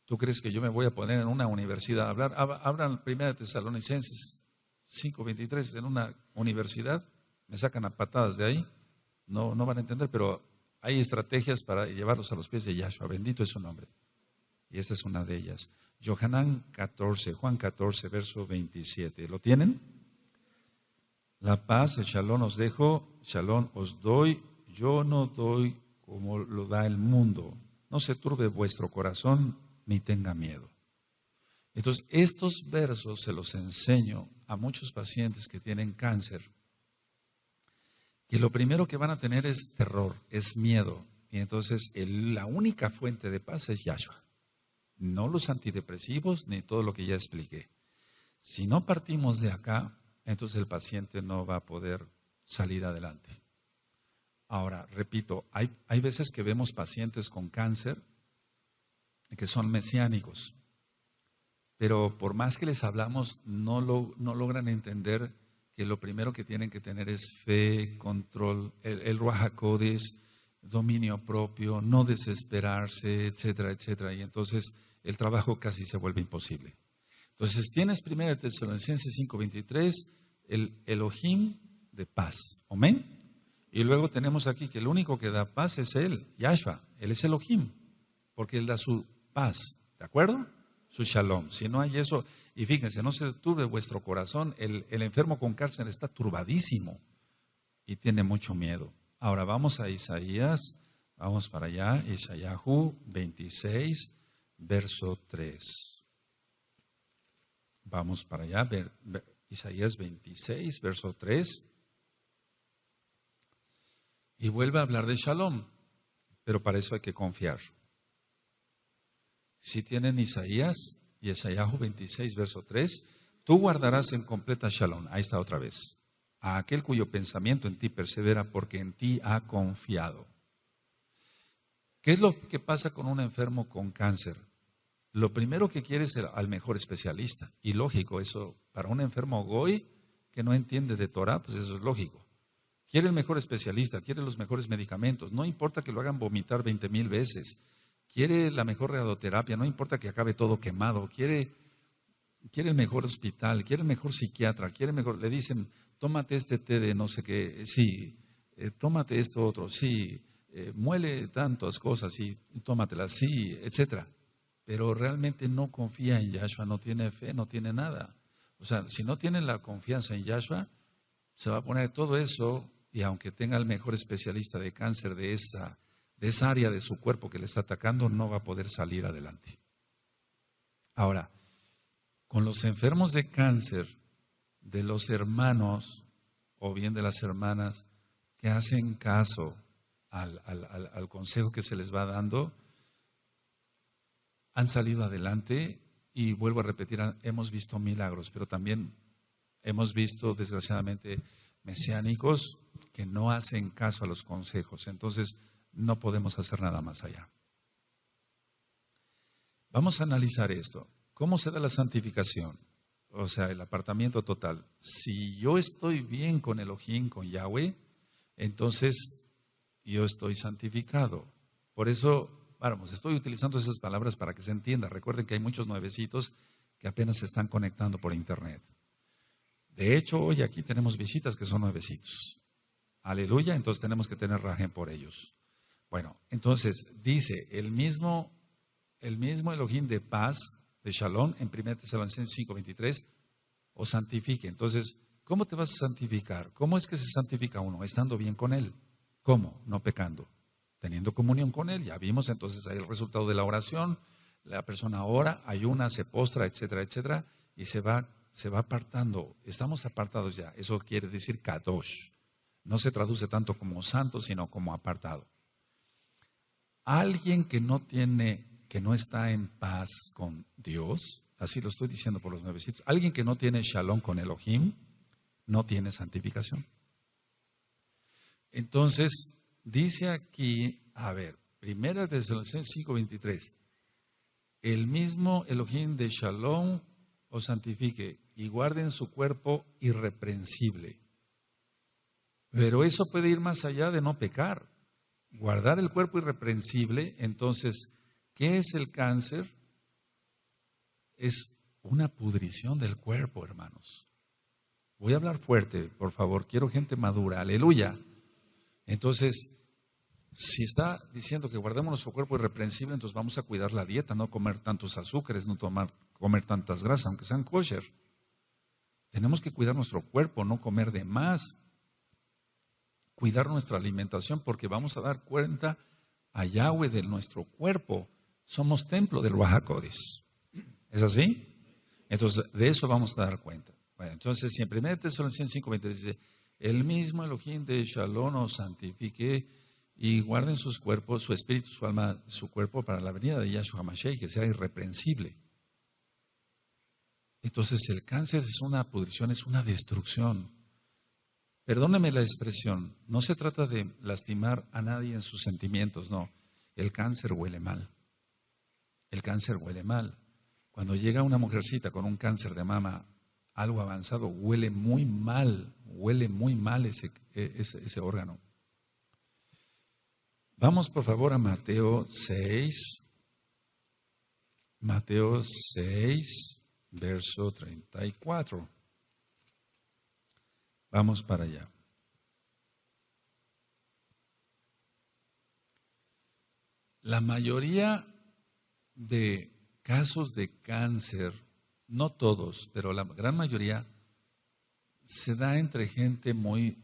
¿Tú crees que yo me voy a poner en una universidad a hablar? Abran 1 Tesalonicenses 5:23 en una universidad. Me sacan a patadas de ahí, no van a entender, pero hay estrategias para llevarlos a los pies de Yahshua, bendito es su nombre. Y esta es una de ellas. Yohanan 14, Juan 14, verso 27. ¿Lo tienen? La paz, el shalom os dejo, shalom os doy, yo no doy como lo da el mundo. No se turbe vuestro corazón, ni tenga miedo. Entonces, estos versos se los enseño a muchos pacientes que tienen cáncer, que lo primero que van a tener es terror, es miedo. Y entonces la única fuente de paz es Yahshua. No los antidepresivos ni todo lo que ya expliqué. Si no partimos de acá, entonces el paciente no va a poder salir adelante. Ahora, repito, hay veces que vemos pacientes con cáncer que son mesiánicos, pero por más que les hablamos, no logran entender que lo primero que tienen que tener es fe, control, el Ruach HaKodesh, dominio propio, no desesperarse, etcétera, etcétera. Y entonces el trabajo casi se vuelve imposible. Entonces tienes 1 Tesalonicenses 5:23, el Elohim de paz. Amén. Y luego tenemos aquí que el único que da paz es Él, Yahshua. Él es Elohim, porque Él da su paz. ¿De acuerdo? Su shalom. Si no hay eso, y fíjense, no se turbe vuestro corazón, el enfermo con cáncer está turbadísimo y tiene mucho miedo. Ahora vamos a Isaías, vamos para allá, Isayahu 26, verso 3. Vamos para allá, Isaías 26, verso 3. Y vuelve a hablar de shalom, pero para eso hay que confiar. Si tienen Isaías y Isayahu 26, verso 3, tú guardarás en completa shalom. Ahí está otra vez. A aquel cuyo pensamiento en ti persevera porque en ti ha confiado. ¿Qué es lo que pasa con un enfermo con cáncer? Lo primero que quiere es al mejor especialista. Y lógico, eso para un enfermo goy que no entiende de Torah, pues eso es lógico. Quiere el mejor especialista, quiere los mejores medicamentos. No importa que lo hagan vomitar 20,000 veces. Quiere la mejor radioterapia, no importa que acabe todo quemado. Quiere el mejor hospital, quiere el mejor psiquiatra, le dicen, tómate este té de no sé qué, sí, tómate esto otro, sí, muele tantas cosas, sí, tómatelas, sí, etcétera. Pero realmente no confía en Yahshua, no tiene fe, no tiene nada. O sea, si no tiene la confianza en Yahshua, se va a poner todo eso, y aunque tenga el mejor especialista de cáncer de esa área de su cuerpo que le está atacando, no va a poder salir adelante. Ahora, con los enfermos de cáncer, de los hermanos o bien de las hermanas, que hacen caso al consejo que se les va dando, han salido adelante y vuelvo a repetir, hemos visto milagros, pero también hemos visto desgraciadamente mesiánicos que no hacen caso a los consejos, entonces no podemos hacer nada más allá. Vamos a analizar esto. ¿Cómo se da la santificación? O sea, el apartamiento total. Si yo estoy bien con Elohim, con Yahweh, entonces yo estoy santificado. Por eso, vamos, estoy utilizando esas palabras para que se entienda. Recuerden que hay muchos nuevecitos que apenas se están conectando por internet. De hecho, hoy aquí tenemos visitas que son nuevecitos. Aleluya, entonces tenemos que tener rajen por ellos. Bueno, entonces dice el mismo Elohim de paz, de Shalom, en 1 Tesalonicenses 5:23, os santifique. Entonces, ¿cómo te vas a santificar? ¿Cómo es que se santifica uno? Estando bien con Él. ¿Cómo? No pecando. Teniendo comunión con Él. Ya vimos entonces ahí el resultado de la oración. La persona ora, ayuna, se postra, etcétera, etcétera, y se va apartando. Estamos apartados ya. Eso quiere decir kadosh. No se traduce tanto como santo, sino como apartado. Alguien que no está en paz con Dios, así lo estoy diciendo por los nuevecitos, alguien que no tiene shalom con Elohim, no tiene santificación. Entonces, dice aquí, a ver, 1 Tesalonicenses 5:23, el mismo Elohim de shalom os santifique y guarden su cuerpo irreprensible. Pero eso puede ir más allá de no pecar. Guardar el cuerpo irreprensible, entonces, ¿qué es el cáncer? Es una pudrición del cuerpo, hermanos. Voy a hablar fuerte, por favor. Quiero gente madura. Aleluya. Entonces, si está diciendo que guardemos nuestro cuerpo irreprensible, entonces vamos a cuidar la dieta, no comer tantos azúcares, no comer tantas grasas, aunque sean kosher. Tenemos que cuidar nuestro cuerpo, no comer de más. Cuidar nuestra alimentación, porque vamos a dar cuenta a Yahweh de nuestro cuerpo. Somos templo del Ruach HaKodesh. ¿Es así? Entonces, de eso vamos a dar cuenta. Bueno, entonces, si en 1 Tesalonicenses 5:20 dice, el mismo Elohim de Shalom os santifique y guarden sus cuerpos, su espíritu, su alma, su cuerpo para la venida de Yahshua HaMashiach, que sea irreprensible. Entonces, el cáncer es una pudrición, es una destrucción. Perdóneme la expresión, no se trata de lastimar a nadie en sus sentimientos, no. El cáncer huele mal. El cáncer huele mal. Cuando llega una mujercita con un cáncer de mama, algo avanzado, huele muy mal ese órgano. Vamos por favor a Mateo 6, verso 34. Vamos para allá. La mayoría de casos de cáncer, no todos, pero la gran mayoría, se da entre gente muy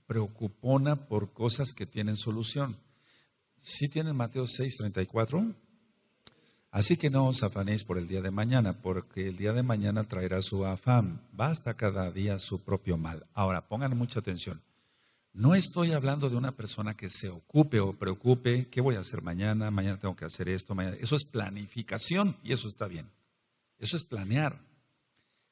preocupona por cosas que tienen solución. ¿Sí tienen Mateo 6:34? Así que no os afanéis por el día de mañana, porque el día de mañana traerá su afán. Basta cada día su propio mal. Ahora, pongan mucha atención. No estoy hablando de una persona que se ocupe o preocupe, ¿qué voy a hacer mañana? Mañana tengo que hacer esto. Mañana. Eso es planificación y eso está bien. Eso es planear.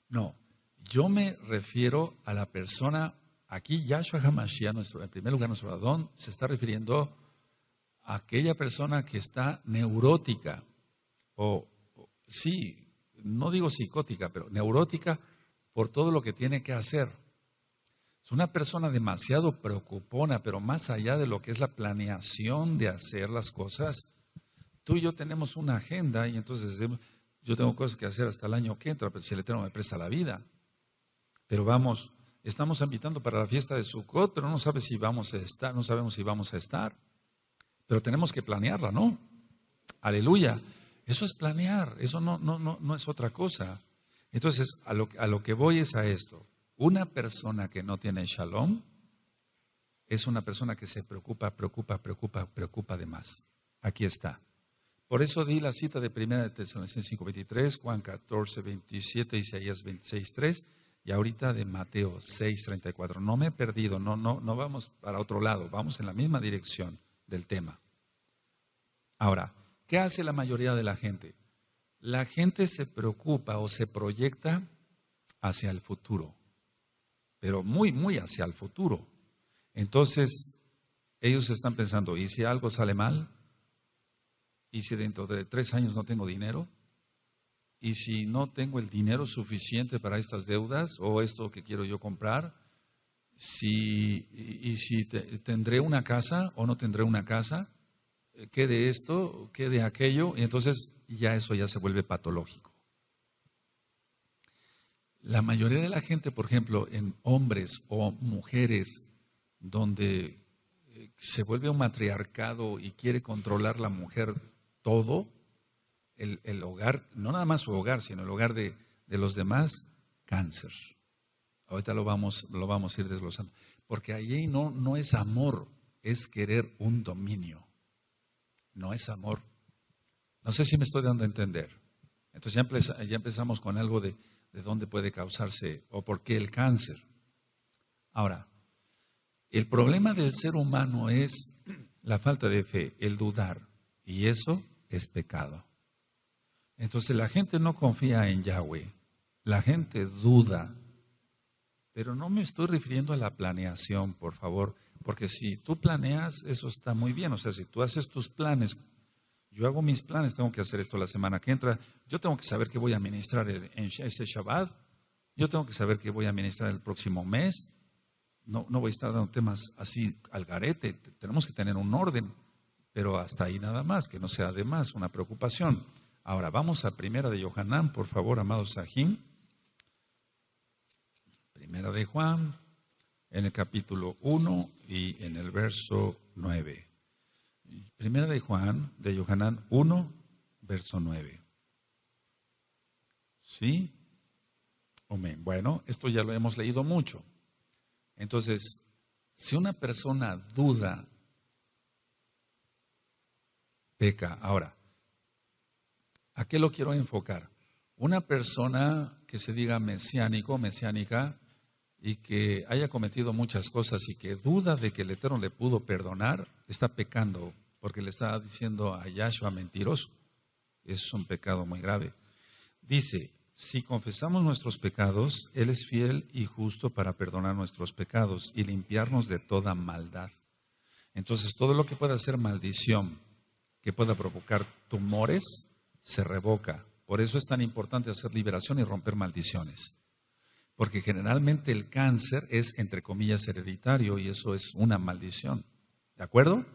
No, yo me refiero a la persona, aquí Yahshua HaMashiach, en primer lugar nuestro Adón, se está refiriendo a aquella persona que está neurótica. Sí, no digo psicótica, pero neurótica por todo lo que tiene que hacer. Es una persona demasiado preocupona, pero más allá de lo que es la planeación de hacer las cosas, tú y yo tenemos una agenda y entonces decimos, yo tengo cosas que hacer hasta el año que entra, pero si el Eterno me presta la vida. Pero vamos, estamos invitando para la fiesta de Sukkot, pero no sabemos si vamos a estar. Pero tenemos que planearla, ¿no? Aleluya. Eso es planear, eso no es otra cosa. Entonces, a lo que voy es a esto. Una persona que no tiene shalom es una persona que se preocupa de más. Aquí está. Por eso di la cita de 1 Tesalonicenses 5:23, Juan 14:27, Isaías 26:3 y ahorita de Mateo 6:34. No me he perdido, no vamos para otro lado, vamos en la misma dirección del tema. Ahora, ¿qué hace la mayoría de la gente? La gente se preocupa o se proyecta hacia el futuro, pero muy, muy hacia el futuro. Entonces, ellos están pensando, ¿y si algo sale mal? ¿Y si dentro de 3 años no tengo dinero? ¿Y si no tengo el dinero suficiente para estas deudas o esto que quiero yo comprar? ¿Y si tendré una casa o no tendré una casa? ¿Qué de esto? ¿Qué de aquello? Y entonces ya eso ya se vuelve patológico. La mayoría de la gente, por ejemplo, en hombres o mujeres, donde se vuelve un matriarcado y quiere controlar la mujer todo, el hogar, no nada más su hogar, sino el hogar de los demás, cáncer. Ahorita lo vamos a ir desglosando. Porque allí no es amor, es querer un dominio. No es amor. No sé si me estoy dando a entender. Entonces ya empezamos con algo de dónde puede causarse o por qué el cáncer. Ahora, el problema del ser humano es la falta de fe, el dudar. Y eso es pecado. Entonces la gente no confía en Yahweh. La gente duda. Pero no me estoy refiriendo a la planeación, por favor. Porque si tú planeas, eso está muy bien. O sea, si tú haces tus planes, yo hago mis planes, tengo que hacer esto la semana que entra. Yo tengo que saber qué voy a ministrar en este Shabbat. Yo tengo que saber qué voy a ministrar el próximo mes. No voy a estar dando temas así al garete. Tenemos que tener un orden. Pero hasta ahí nada más, que no sea de más una preocupación. Ahora, vamos a Primera de Yohanan, por favor, amados Sahim. Primera de Juan, en el capítulo 1 y en el verso 9. Primera de Juan, de Yohanan 1, verso 9. ¿Sí? Amén. Bueno, esto ya lo hemos leído mucho. Entonces, si una persona duda, peca. Ahora, ¿a qué lo quiero enfocar? Una persona que se diga mesiánico, mesiánica, y que haya cometido muchas cosas y que duda de que el Eterno le pudo perdonar, está pecando, porque le está diciendo a Yahshua mentiroso. Es un pecado muy grave. Dice, si confesamos nuestros pecados, Él es fiel y justo para perdonar nuestros pecados y limpiarnos de toda maldad. Entonces, todo lo que pueda ser maldición, que pueda provocar tumores, se revoca. Por eso es tan importante hacer liberación y romper maldiciones. Porque generalmente el cáncer es, entre comillas, hereditario y eso es una maldición. ¿De acuerdo?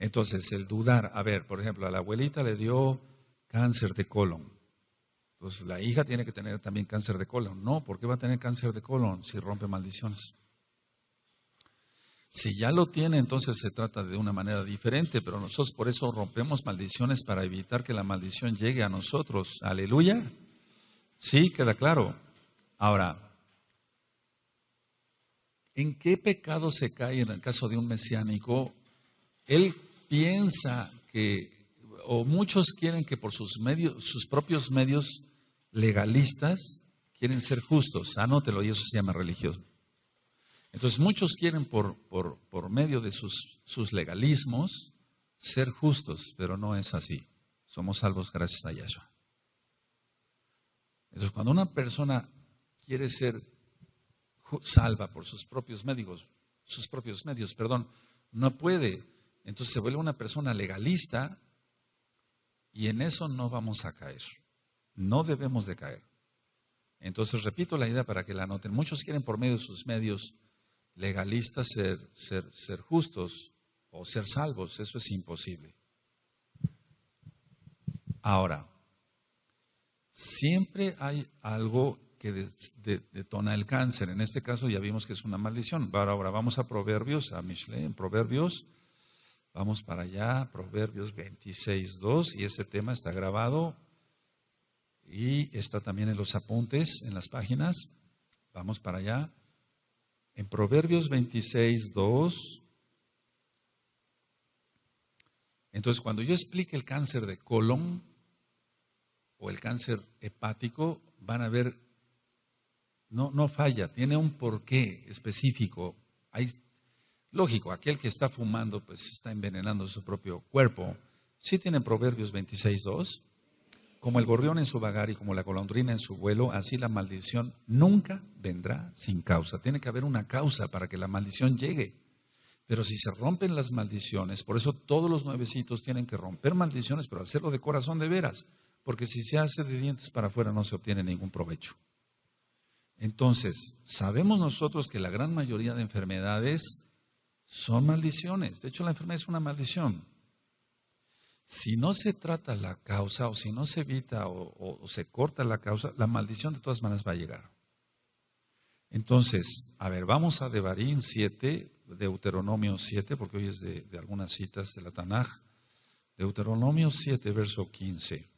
Entonces, el dudar, a ver, por ejemplo, a la abuelita le dio cáncer de colon. Entonces, la hija tiene que tener también cáncer de colon. No, ¿por qué va a tener cáncer de colon si rompe maldiciones? Si ya lo tiene, entonces se trata de una manera diferente, pero nosotros por eso rompemos maldiciones para evitar que la maldición llegue a nosotros. Aleluya. Sí, queda claro. Ahora, ¿en qué pecado se cae en el caso de un mesiánico? Él piensa que, o muchos quieren que por sus propios medios legalistas, quieren ser justos. Anótelo, y eso se llama religioso. Entonces muchos quieren por medio de sus legalismos ser justos, pero no es así. Somos salvos gracias a Yahshua. Entonces cuando una persona quiere ser salva por sus propios medios, no puede. Entonces se vuelve una persona legalista y en eso no vamos a caer. No debemos de caer. Entonces repito la idea para que la anoten. Muchos quieren por medio de sus medios legalistas ser justos o ser salvos. Eso es imposible. Ahora, siempre hay algo que detona el cáncer. En este caso ya vimos que es una maldición. Ahora vamos a Proverbios, a Mishle, en Proverbios. Vamos para allá, Proverbios 26:2, y ese tema está grabado y está también en los apuntes, en las páginas. Vamos para allá. En Proverbios 26:2. Entonces, cuando yo explique el cáncer de colon o el cáncer hepático, van a ver no falla, tiene un porqué específico. Hay, lógico, aquel que está fumando pues está envenenando su propio cuerpo. Sí tiene Proverbios 26:2, como el gorrión en su vagar y como la golondrina en su vuelo, así la maldición nunca vendrá sin causa. Tiene que haber una causa para que la maldición llegue. Pero si se rompen las maldiciones, por eso todos los nuevecitos tienen que romper maldiciones, pero hacerlo de corazón de veras, porque si se hace de dientes para afuera no se obtiene ningún provecho. Entonces, sabemos nosotros que la gran mayoría de enfermedades son maldiciones. De hecho, la enfermedad es una maldición. Si no se trata la causa o si no se evita o se corta la causa, la maldición de todas maneras va a llegar. Entonces, a ver, vamos a Devarim 7, Deuteronomio 7, porque hoy es de algunas citas de la Tanaj. Deuteronomio 7, verso 15.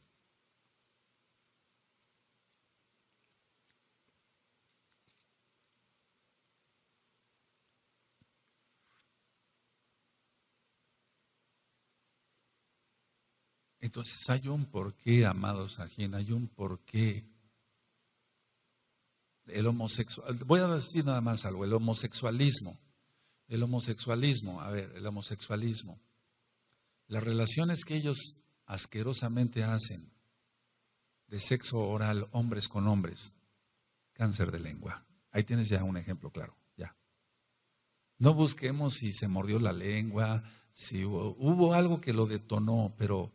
Entonces hay un porqué, amados Ajín, hay un porqué. El homosexual, voy a decir nada más algo, el homosexualismo, a ver, el homosexualismo, las relaciones que ellos asquerosamente hacen de sexo oral, hombres con hombres, cáncer de lengua. Ahí tienes ya un ejemplo claro, ya. No busquemos si se mordió la lengua, si hubo algo que lo detonó, pero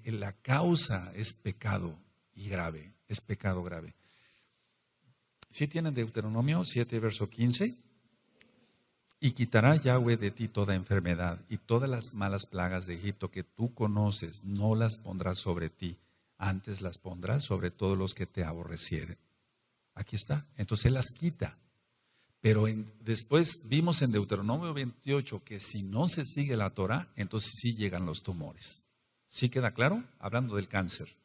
la causa es pecado y grave, es pecado grave. ¿Sí tienen Deuteronomio 7, verso 15? Y quitará Yahweh de ti toda enfermedad y todas las malas plagas de Egipto que tú conoces, no las pondrás sobre ti, antes las pondrás sobre todos los que te aborrecieren. Aquí está, entonces Él las quita. Pero después vimos en Deuteronomio 28 que si no se sigue la Torah, entonces sí llegan los tumores. ¿Sí queda claro? Hablando del cáncer.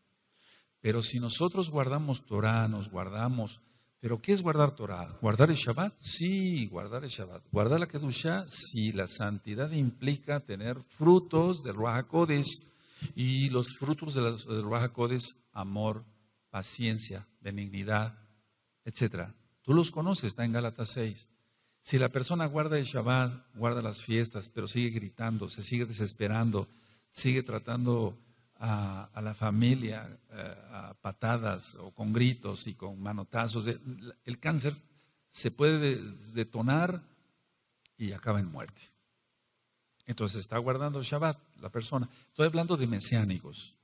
Pero si nosotros guardamos Torah, nos guardamos... ¿Pero qué es guardar Torah? ¿Guardar el Shabbat? Sí, guardar el Shabbat. ¿Guardar la Kedushá? Sí, la santidad implica tener frutos del Ruach HaKodesh. Y los frutos del Ruach HaKodesh, amor, paciencia, benignidad, etc. Tú los conoces, está en Gálatas 6. Si la persona guarda el Shabbat, guarda las fiestas, pero sigue gritando, se sigue desesperando, sigue tratando a la familia a patadas o con gritos y con manotazos, el cáncer se puede detonar y acaba en muerte. Entonces está guardando Shabbat la persona. Estoy hablando de mesiánicos.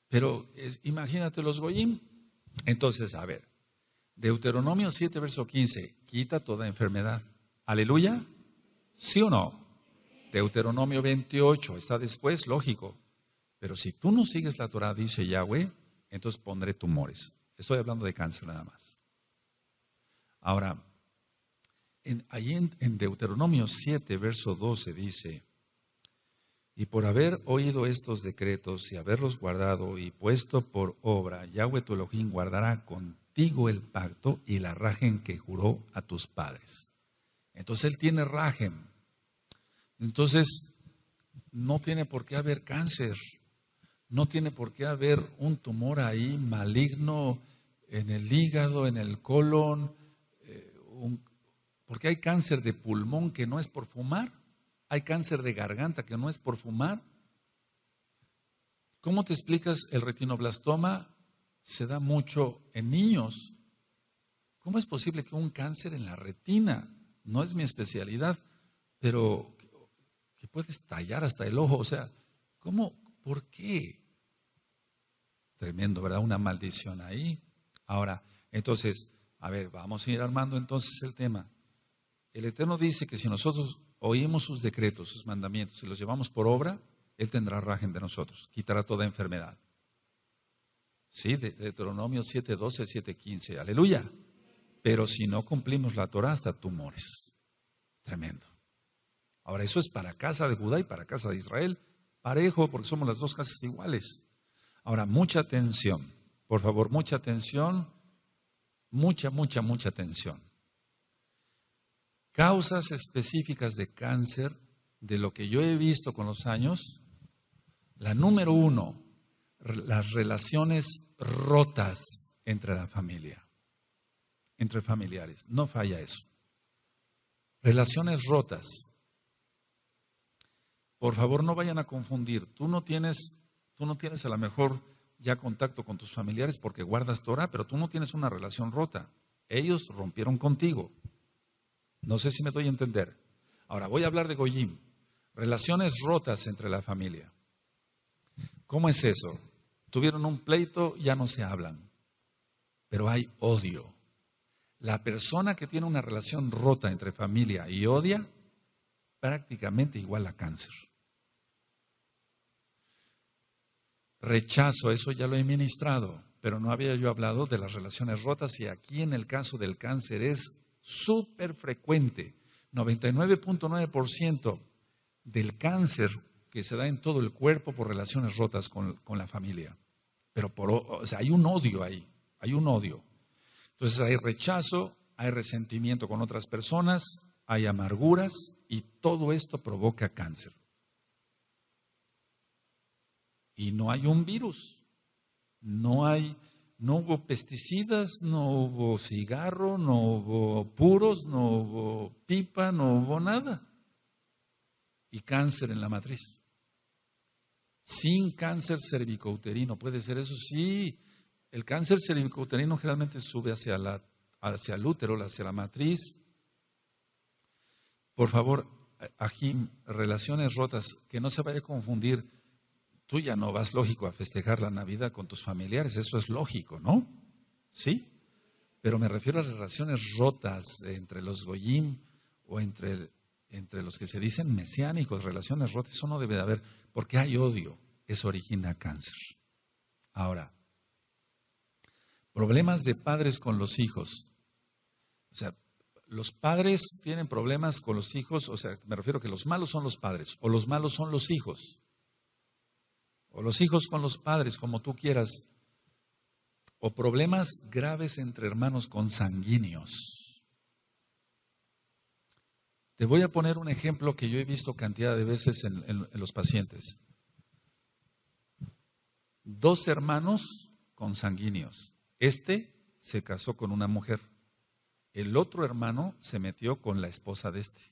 Pero imagínate los goyim. Entonces, a ver, Deuteronomio 7, verso 15, quita toda enfermedad. ¿Aleluya? ¿Sí o no? Deuteronomio 28, está después, lógico. Pero si tú no sigues la Torah, dice Yahweh, entonces pondré tumores. Estoy hablando de cáncer nada más. Ahora, allí en Deuteronomio 7, verso 12 dice, y por haber oído estos decretos y haberlos guardado y puesto por obra, Yahweh tu Elohim guardará contigo el pacto y la rajem que juró a tus padres. Entonces Él tiene rajem. Entonces, no tiene por qué haber cáncer. No tiene por qué haber un tumor ahí maligno en el hígado, en el colon, porque hay cáncer de pulmón que no es por fumar, hay cáncer de garganta que no es por fumar. ¿Cómo te explicas el retinoblastoma? Se da mucho en niños. ¿Cómo es posible que un cáncer en la retina, no es mi especialidad, pero que puede estallar hasta el ojo? O sea, ¿cómo? ¿Por qué? Tremendo, ¿verdad? Una maldición ahí. Ahora, entonces, a ver, vamos a ir armando entonces el tema. El Eterno dice que si nosotros oímos sus decretos, sus mandamientos, y los llevamos por obra, Él tendrá rajem de nosotros, quitará toda enfermedad. Sí, Deuteronomio 7:12, 7:15, aleluya. Pero si no cumplimos la Torah, hasta tumores. Tremendo. Ahora, eso es para casa de Judá y para casa de Israel, parejo, porque somos las dos casas iguales. Ahora, mucha atención, por favor, mucha atención, mucha atención. Causas específicas de cáncer, de lo que yo he visto con los años, la número 1, las relaciones rotas entre la familia. entre familiares. No falla eso. Relaciones rotas. Por favor, no vayan a confundir. Tú no tienes a lo mejor ya contacto con tus familiares porque guardas Torah, pero tú no tienes una relación rota. Ellos rompieron contigo. No sé si me doy a entender. Ahora voy a hablar de Goyim. Relaciones rotas entre la familia. ¿Cómo es eso? Tuvieron un pleito, ya no se hablan, pero hay odio. La persona que tiene una relación rota entre familia y odia, prácticamente igual a cáncer. Rechazo, eso ya lo he ministrado, pero no había yo hablado de las relaciones rotas y aquí en el caso del cáncer es súper frecuente. 99.9% del cáncer que se da en todo el cuerpo por relaciones rotas con la familia. Pero o sea, hay un odio ahí, hay un odio. Entonces hay rechazo, hay resentimiento con otras personas, hay amarguras y todo esto provoca cáncer. Y no hay un virus, no hubo pesticidas, no hubo cigarro, no hubo puros, no hubo pipa, no hubo nada. Y cáncer en la matriz. Sin cáncer cervicouterino, ¿puede ser eso? Sí, el cáncer cervicouterino generalmente sube hacia el útero, hacia la matriz. Por favor, Ajim, relaciones rotas, que no se vaya a confundir. Tú ya no vas, lógico, a festejar la Navidad con tus familiares, eso es lógico, ¿no? Sí, pero me refiero a relaciones rotas entre los Goyim o entre los que se dicen mesiánicos, relaciones rotas, eso no debe de haber, porque hay odio, eso origina cáncer. Ahora, problemas de padres con los hijos. O sea, los padres tienen problemas con los hijos, o sea, me refiero a que los malos son los padres, o los malos son los hijos, o los hijos con los padres, como tú quieras, o problemas graves entre hermanos consanguíneos. Te voy a poner un ejemplo que yo he visto cantidad de veces en los pacientes. 2 hermanos consanguíneos. Este se casó con una mujer. El otro hermano se metió con la esposa de este.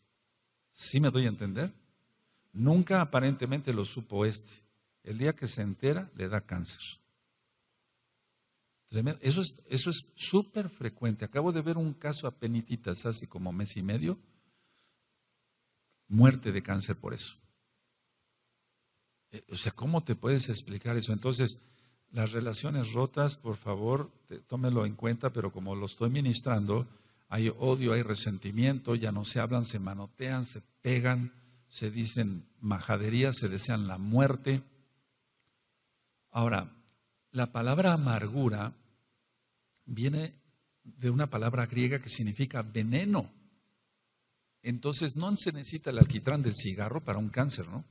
¿Sí me doy a entender? Nunca aparentemente lo supo este. El día que se entera, le da cáncer. Tremendo. Eso es súper frecuente. Acabo de ver un caso apenititas hace como mes y medio. Muerte de cáncer por eso. O sea, ¿cómo te puedes explicar eso? Entonces, las relaciones rotas, por favor, tómelo en cuenta, pero como lo estoy ministrando, hay odio, hay resentimiento, ya no se hablan, se manotean, se pegan, se dicen majaderías, se desean la muerte. Ahora, la palabra amargura viene de una palabra griega que significa veneno. Entonces no se necesita el alquitrán del cigarro para un cáncer, ¿no?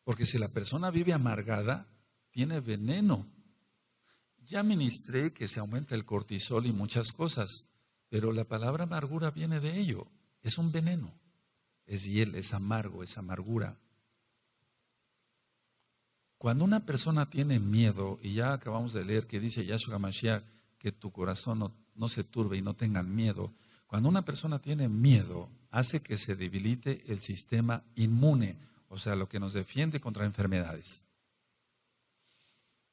Porque si la persona vive amargada, tiene veneno. Ya ministré que se aumenta el cortisol y muchas cosas, pero la palabra amargura viene de ello. Es un veneno, es hiel, es amargo, es amargura. Cuando una persona tiene miedo, y ya acabamos de leer que dice Yahshua Mashiach, que tu corazón no se turbe y no tengan miedo. Cuando una persona tiene miedo, hace que se debilite el sistema inmune, o sea, lo que nos defiende contra enfermedades.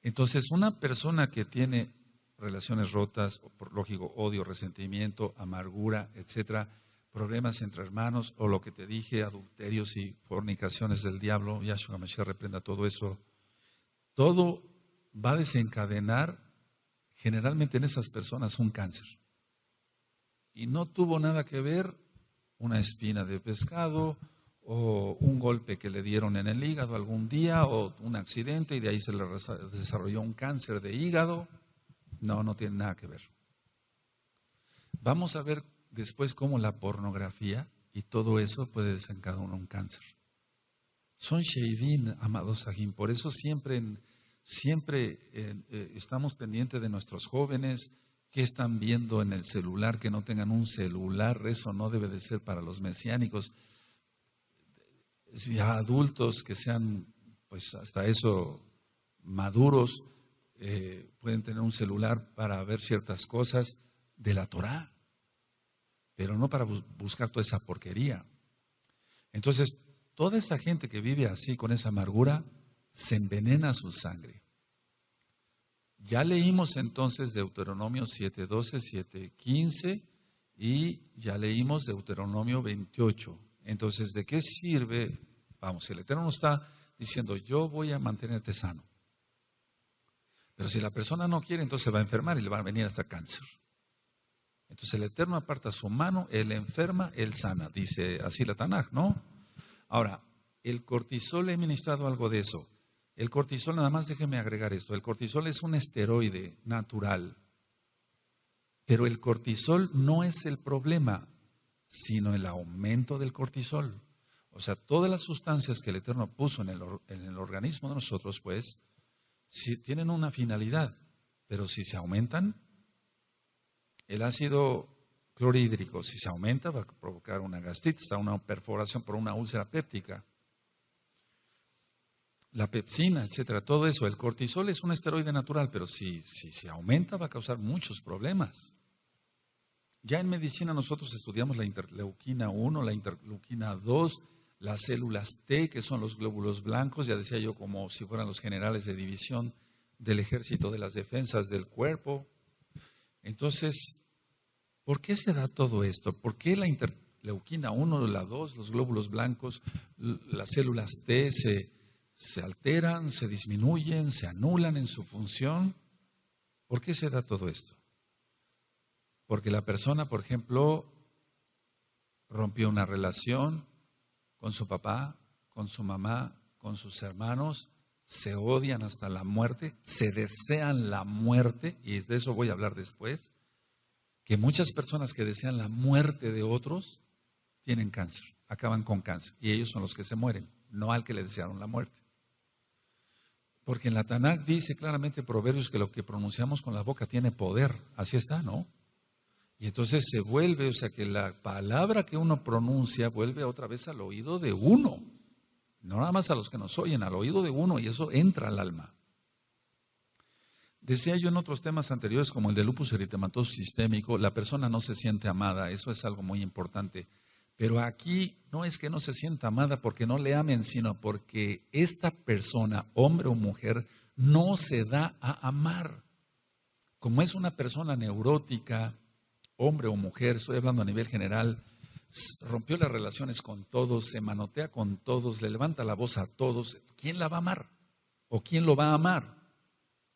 Entonces, una persona que tiene relaciones rotas, por lógico, odio, resentimiento, amargura, etcétera, problemas entre hermanos, o lo que te dije, adulterios y fornicaciones del diablo, Yahshua Mashiach reprenda todo eso, todo va a desencadenar generalmente en esas personas un cáncer. Y no tuvo nada que ver una espina de pescado o un golpe que le dieron en el hígado algún día o un accidente y de ahí se le desarrolló un cáncer de hígado. No tiene nada que ver. Vamos a ver después cómo la pornografía y todo eso puede desencadenar un cáncer. Son sheivin, amados Ajim, por eso siempre estamos pendientes de nuestros jóvenes que están viendo en el celular, que no tengan un celular, eso no debe de ser para los mesiánicos. Ya adultos que sean, pues hasta eso, maduros, pueden tener un celular para ver ciertas cosas. de la Torá, pero no para buscar toda esa porquería. Entonces, toda esa gente que vive así, con esa amargura, se envenena su sangre. Ya leímos entonces Deuteronomio 7:12, 7:15 y ya leímos Deuteronomio 28. Entonces, ¿de qué sirve? Vamos, el Eterno nos está diciendo, yo voy a mantenerte sano. Pero si la persona no quiere, entonces se va a enfermar y le va a venir hasta cáncer. Entonces el Eterno aparta su mano, él enferma, él sana. Dice así la Tanaj, ¿no? Ahora, el cortisol, he ministrado algo de eso. El cortisol, nada más déjeme agregar esto, el cortisol es un esteroide natural, pero el cortisol no es el problema, sino el aumento del cortisol. O sea, todas las sustancias que el Eterno puso en el organismo de nosotros, pues, si tienen una finalidad, pero si se aumentan, el ácido clorhídrico, si se aumenta, va a provocar una gastritis, una perforación por una úlcera péptica. La pepsina, etcétera, todo eso. El cortisol es un esteroide natural, pero si se aumenta va a causar muchos problemas. Ya en medicina nosotros estudiamos la interleuquina 1, la interleuquina 2, las células T, que son los glóbulos blancos, ya decía yo, como si fueran los generales de división del ejército de las defensas del cuerpo. Entonces, ¿por qué se da todo esto? ¿Por qué la interleuquina 1, la 2, los glóbulos blancos, las células T se alteran, se disminuyen, se anulan en su función? ¿Por qué se da todo esto? Porque la persona, por ejemplo, rompió una relación con su papá, con su mamá, con sus hermanos, se odian hasta la muerte, se desean la muerte, y de eso voy a hablar después, que muchas personas que desean la muerte de otros tienen cáncer, acaban con cáncer, y ellos son los que se mueren, no al que le desearon la muerte. Porque en la Tanaj dice claramente en Proverbios que lo que pronunciamos con la boca tiene poder, así está, ¿no? Y entonces se vuelve, o sea que la palabra que uno pronuncia vuelve otra vez al oído de uno, no nada más a los que nos oyen, al oído de uno, y eso entra al alma. Decía yo en otros temas anteriores, como el de lupus eritematoso sistémico, la persona no se siente amada, eso es algo muy importante. Pero aquí no es que no se sienta amada porque no le amen, sino porque esta persona, hombre o mujer, no se da a amar. Como es una persona neurótica, hombre o mujer, estoy hablando a nivel general, rompió las relaciones con todos, se manotea con todos, le levanta la voz a todos, ¿quién la va a amar? ¿O quién lo va a amar?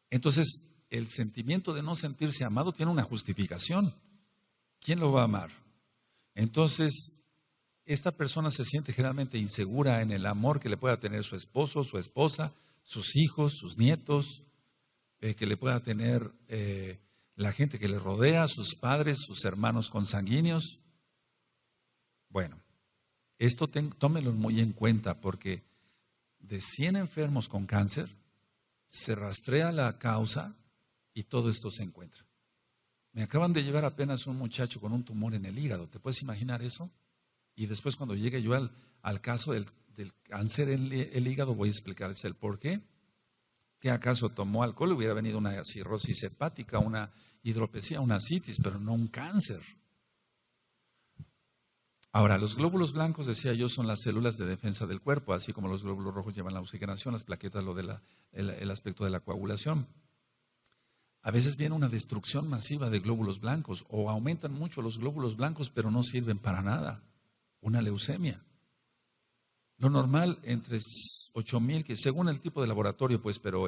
Entonces, el sentimiento de no sentirse amado tiene una justificación. ¿Quién lo va a amar? Entonces, esta persona se siente generalmente insegura en el amor que le pueda tener su esposo, su esposa, sus hijos, sus nietos, que le pueda tener la gente que le rodea, sus padres, sus hermanos consanguíneos. Bueno, esto tómelo muy en cuenta porque de 100 enfermos con cáncer se rastrea la causa y todo esto se encuentra. Me acaban de llevar apenas un muchacho con un tumor en el hígado, ¿te puedes imaginar eso? Y después cuando llegue yo al caso del cáncer en el hígado voy a explicarles el por qué. ¿Que acaso tomó alcohol? Hubiera venido una cirrosis hepática, una hidropesía, una citis, pero no un cáncer. Ahora, los glóbulos blancos, decía yo, son las células de defensa del cuerpo, así como los glóbulos rojos llevan la oxigenación, las plaquetas lo de el aspecto de la coagulación. A veces viene una destrucción masiva de glóbulos blancos o aumentan mucho los glóbulos blancos, pero no sirven para nada. Una leucemia. Lo normal entre 8,000, que según el tipo de laboratorio, pues, pero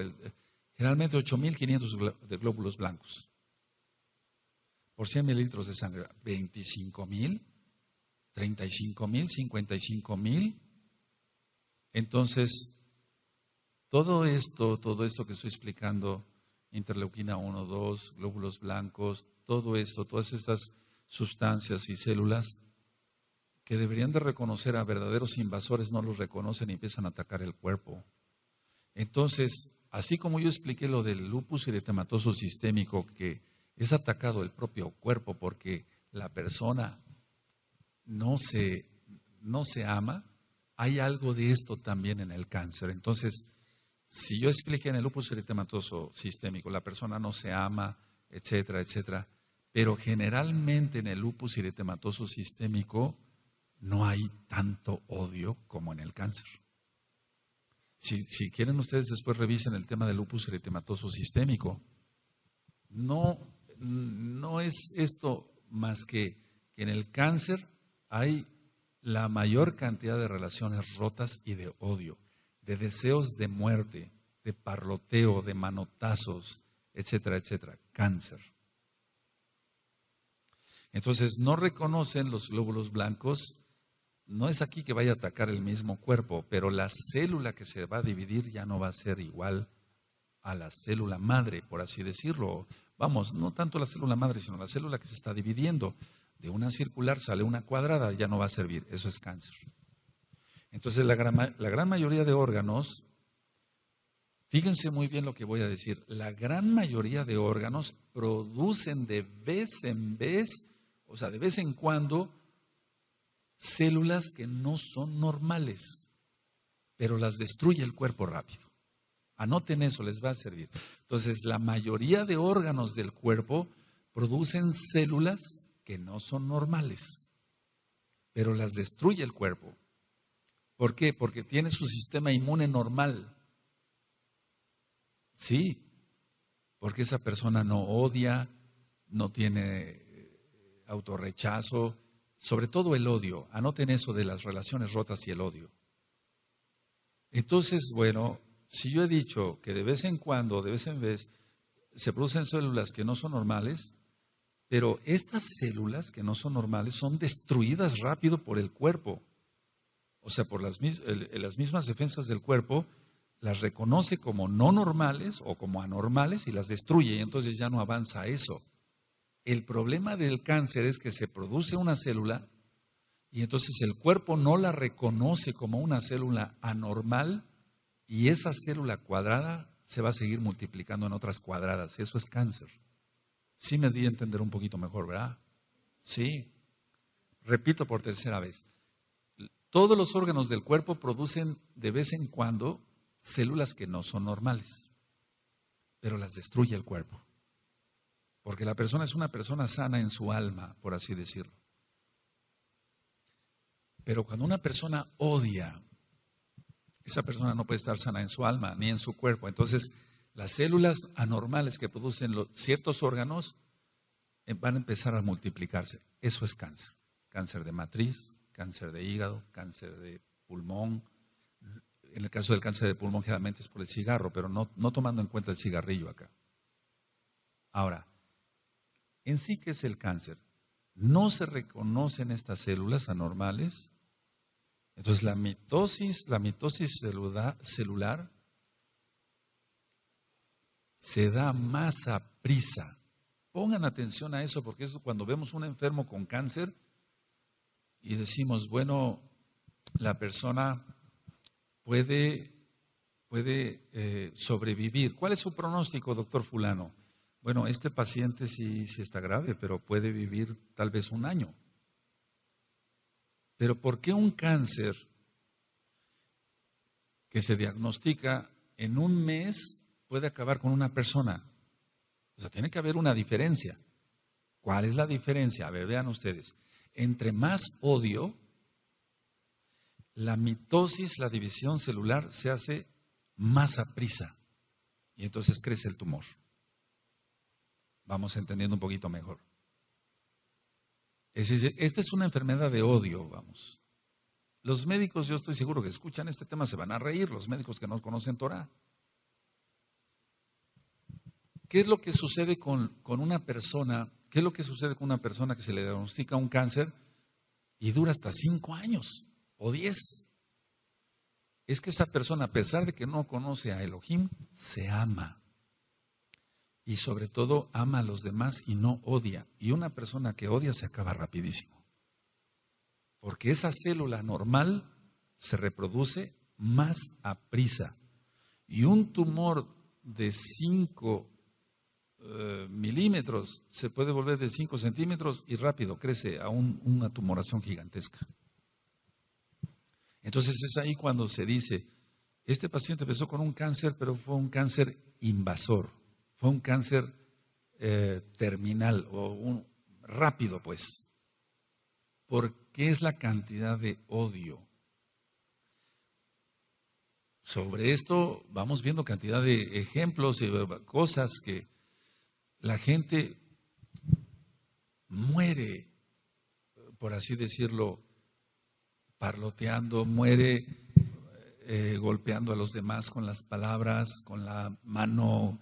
generalmente 8,500 de glóbulos blancos por 100 mililitros de sangre. 25,000, 35,000, 55,000. Entonces, todo esto que estoy explicando, interleuquina 1, 2, glóbulos blancos, todo esto, todas estas sustancias y células que deberían de reconocer a verdaderos invasores, no los reconocen y empiezan a atacar el cuerpo. Entonces, así como yo expliqué lo del lupus eritematoso sistémico, que es atacado el propio cuerpo porque la persona no se ama, hay algo de esto también en el cáncer. Entonces, si yo expliqué en el lupus eritematoso sistémico, la persona no se ama, etcétera, etcétera, Pero generalmente en el lupus eritematoso sistémico no hay tanto odio como en el cáncer. Si quieren ustedes después revisen el tema del lupus eritematoso sistémico. No es esto más que en el cáncer hay la mayor cantidad de relaciones rotas y de odio, de deseos de muerte, de parloteo, de manotazos, etcétera, etcétera. Cáncer. Entonces no reconocen los glóbulos blancos. No es aquí que vaya a atacar el mismo cuerpo, pero la célula que se va a dividir ya no va a ser igual a la célula madre, por así decirlo. Vamos, no tanto la célula madre, sino la célula que se está dividiendo. De una circular sale una cuadrada, ya no va a servir. Eso es cáncer. Entonces la gran mayoría de órganos, fíjense muy bien lo que voy a decir, la gran mayoría de órganos producen de vez en vez, o sea, de vez en cuando, células que no son normales, pero las destruye el cuerpo rápido. Anoten eso, les va a servir. Entonces, la mayoría de órganos del cuerpo producen células que no son normales, pero las destruye el cuerpo. ¿Por qué? Porque tiene su sistema inmune normal. Sí, porque esa persona no odia, no tiene autorrechazo, sobre todo el odio. Anoten eso de las relaciones rotas y el odio. Entonces, bueno, si yo he dicho que de vez en cuando, de vez en vez, se producen células que no son normales, pero estas células que no son normales son destruidas rápido por el cuerpo. O sea, por las mismas defensas del cuerpo, las reconoce como no normales o como anormales y las destruye, y entonces ya no avanza eso. El problema del cáncer es que se produce una célula y entonces el cuerpo no la reconoce como una célula anormal y esa célula cuadrada se va a seguir multiplicando en otras cuadradas. Eso es cáncer. Sí me di a entender un poquito mejor, ¿verdad? Sí. Repito por tercera vez. Todos los órganos del cuerpo producen de vez en cuando células que no son normales, pero las destruye el cuerpo. Porque la persona es una persona sana en su alma, por así decirlo. Pero cuando una persona odia, esa persona no puede estar sana en su alma ni en su cuerpo. Entonces, las células anormales que producen ciertos órganos van a empezar a multiplicarse. Eso es cáncer. Cáncer de matriz, cáncer de hígado, cáncer de pulmón. En el caso del cáncer de pulmón generalmente es por el cigarro, pero no tomando en cuenta el cigarrillo acá. Ahora, en sí, ¿qué es el cáncer? No se reconocen estas células anormales. Entonces la mitosis celular se da más a prisa. Pongan atención a eso, porque es cuando vemos un enfermo con cáncer y decimos, bueno, la persona puede sobrevivir. ¿Cuál es su pronóstico, doctor fulano? Bueno, este paciente sí está grave, pero puede vivir tal vez un año. Pero ¿por qué un cáncer que se diagnostica en un mes puede acabar con una persona? O sea, tiene que haber una diferencia. ¿Cuál es la diferencia? A ver, vean ustedes. Entre más odio, la mitosis, la división celular, se hace más a prisa. Y entonces crece el tumor. Vamos entendiendo un poquito mejor. Es decir, esta es una enfermedad de odio, vamos. Los médicos, yo estoy seguro que escuchan este tema, se van a reír, los médicos que no conocen Torah. ¿Qué es lo que sucede con una persona? ¿Qué es lo que sucede con una persona que se le diagnostica un cáncer y dura hasta 5 años o 10? Es que esa persona, a pesar de que no conoce a Elohim, se ama. Y sobre todo ama a los demás y no odia. Y una persona que odia se acaba rapidísimo. Porque esa célula normal se reproduce más a prisa. Y un tumor de 5 milímetros se puede volver de 5 centímetros y rápido crece a una tumoración gigantesca. Entonces es ahí cuando se dice, este paciente empezó con un cáncer, pero fue un cáncer invasor. Fue un cáncer terminal o rápido, pues. Porque es la cantidad de odio. Sobre esto vamos viendo cantidad de ejemplos y cosas que la gente muere, por así decirlo, parloteando, muere golpeando a los demás con las palabras, con la mano.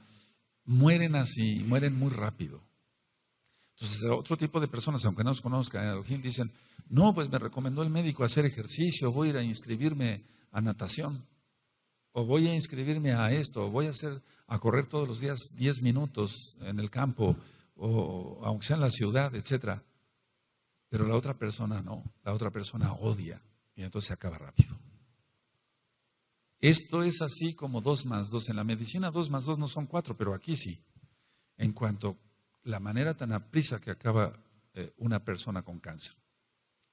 Mueren así, mueren muy rápido. Entonces, otro tipo de personas, aunque no nos conozcan, dicen, no, pues me recomendó el médico hacer ejercicio, voy a ir a inscribirme a natación, o voy a inscribirme a esto, o voy a correr todos los días 10 minutos en el campo, o aunque sea en la ciudad, etcétera. Pero la otra persona no, la otra persona odia, y entonces se acaba rápido. Esto es así como 2 más 2. En la medicina 2 más 2 no son 4, pero aquí sí. En cuanto la manera tan aprisa que acaba una persona con cáncer.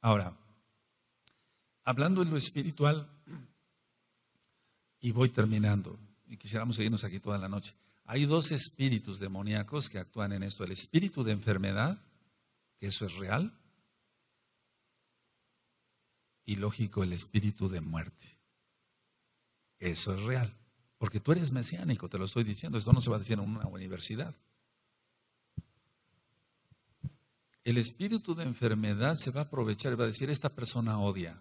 Ahora, hablando en lo espiritual, y voy terminando, y quisiéramos seguirnos aquí toda la noche. Hay 2 espíritus demoníacos que actúan en esto. El espíritu de enfermedad, que eso es real, y lógico, el espíritu de muerte. Eso es real, porque tú eres mesiánico, te lo estoy diciendo, esto no se va a decir en una universidad. El espíritu de enfermedad se va a aprovechar y va a decir, esta persona odia.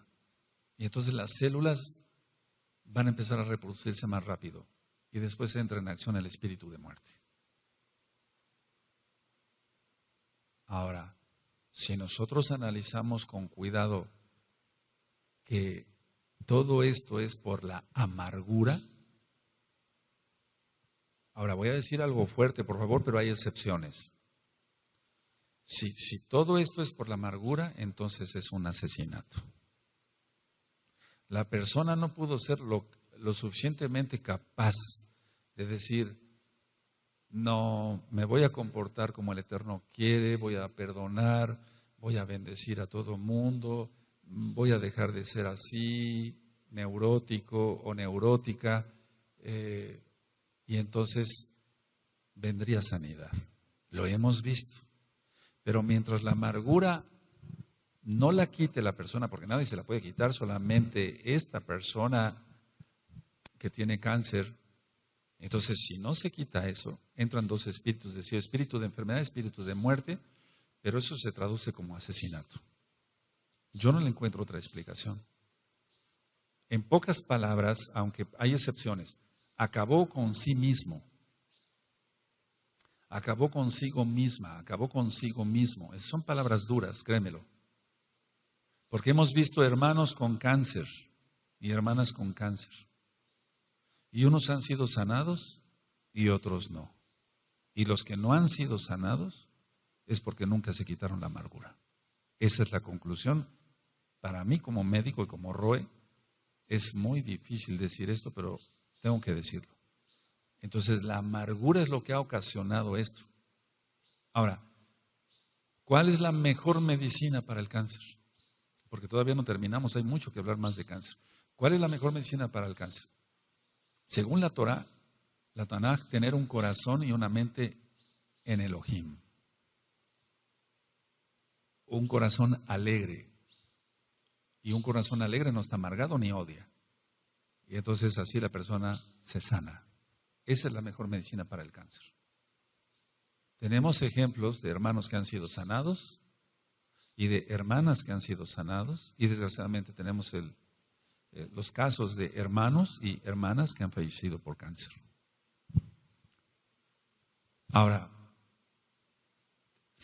Y entonces las células van a empezar a reproducirse más rápido. Y después entra en acción el espíritu de muerte. Ahora, si nosotros analizamos con cuidado que todo esto es por la amargura. Ahora voy a decir algo fuerte, por favor, pero hay excepciones. Si todo esto es por la amargura, entonces es un asesinato. La persona no pudo ser lo suficientemente capaz de decir, no, me voy a comportar como el Eterno quiere, voy a perdonar, voy a bendecir a todo mundo, voy a dejar de ser así, neurótico o neurótica, y entonces vendría sanidad. Lo hemos visto. Pero mientras la amargura no la quite la persona, porque nadie se la puede quitar, solamente esta persona que tiene cáncer, entonces si no se quita eso, entran 2 espíritus, decía, espíritu de enfermedad, espíritu de muerte, pero eso se traduce como asesinato. Yo no le encuentro otra explicación. En pocas palabras, aunque hay excepciones, acabó con sí mismo. Acabó consigo misma, acabó consigo mismo. Esas son palabras duras, créemelo. Porque hemos visto hermanos con cáncer y hermanas con cáncer. Y unos han sido sanados y otros no. Y los que no han sido sanados es porque nunca se quitaron la amargura. Esa es la conclusión. Para mí como médico y como Roe, es muy difícil decir esto, pero tengo que decirlo. Entonces, la amargura es lo que ha ocasionado esto. Ahora, ¿cuál es la mejor medicina para el cáncer? Porque todavía no terminamos, hay mucho que hablar más de cáncer. ¿Cuál es la mejor medicina para el cáncer? Según la Torah, la Tanaj, tener un corazón y una mente en Elohim. Un corazón alegre. Y un corazón alegre no está amargado ni odia. Y entonces así la persona se sana. Esa es la mejor medicina para el cáncer. Tenemos ejemplos de hermanos que han sido sanados y de hermanas que han sido sanados. Y desgraciadamente tenemos los casos de hermanos y hermanas que han fallecido por cáncer. Ahora,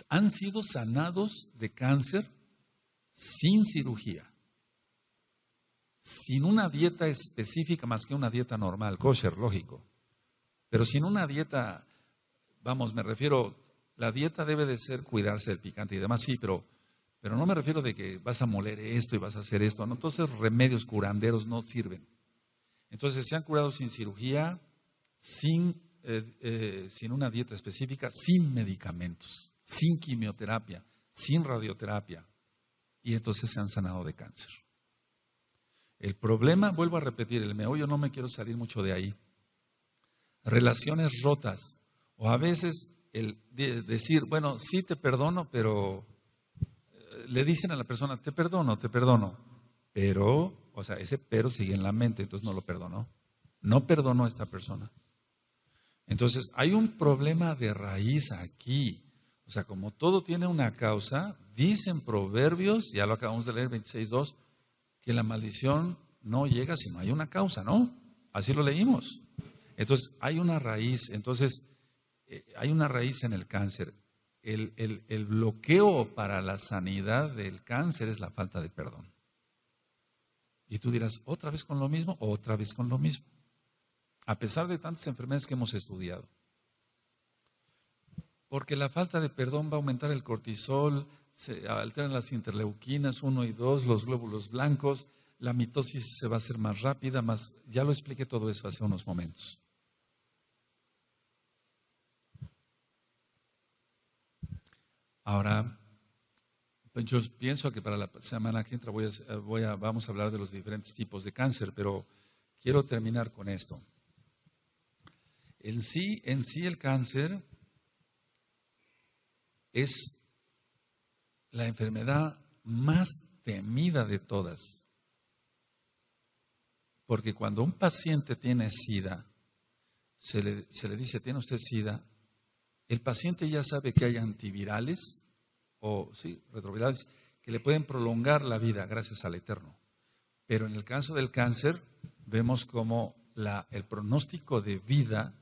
han sido sanados de cáncer sin cirugía, sin una dieta específica más que una dieta normal, kosher, lógico. Pero sin una dieta, vamos, me refiero, la dieta debe de ser cuidarse del picante y demás, sí, pero no me refiero de que vas a moler esto y vas a hacer esto, no, entonces remedios curanderos no sirven. Entonces se han curado sin cirugía, sin una dieta específica, sin medicamentos, sin quimioterapia, sin radioterapia, y entonces se han sanado de cáncer. El problema, vuelvo a repetir, el meollo, no me quiero salir mucho de ahí. Relaciones rotas, o a veces el decir, bueno, sí te perdono, pero le dicen a la persona, te perdono, pero, o sea, ese pero sigue en la mente, entonces no lo perdonó. No perdonó a esta persona. Entonces, hay un problema de raíz aquí. O sea, como todo tiene una causa, dicen Proverbios, ya lo acabamos de leer, 26:2, que la maldición no llega si no hay una causa, ¿no? Así lo leímos. Entonces, hay una raíz. Entonces, hay una raíz en el cáncer. El bloqueo para la sanidad del cáncer es la falta de perdón. Y tú dirás, ¿otra vez con lo mismo? Otra vez con lo mismo. A pesar de tantas enfermedades que hemos estudiado. Porque la falta de perdón va a aumentar el cortisol, se alteran las interleuquinas 1 y 2, los glóbulos blancos, la mitosis se va a hacer más rápida, ya lo expliqué todo eso hace unos momentos. Ahora, pues yo pienso que para la semana que entra vamos a hablar de los diferentes tipos de cáncer, pero quiero terminar con esto. En sí el cáncer es la enfermedad más temida de todas. Porque cuando un paciente tiene SIDA, se le dice, ¿tiene usted SIDA? El paciente ya sabe que hay antivirales, retrovirales, que le pueden prolongar la vida gracias al Eterno. Pero en el caso del cáncer, vemos como el pronóstico de vida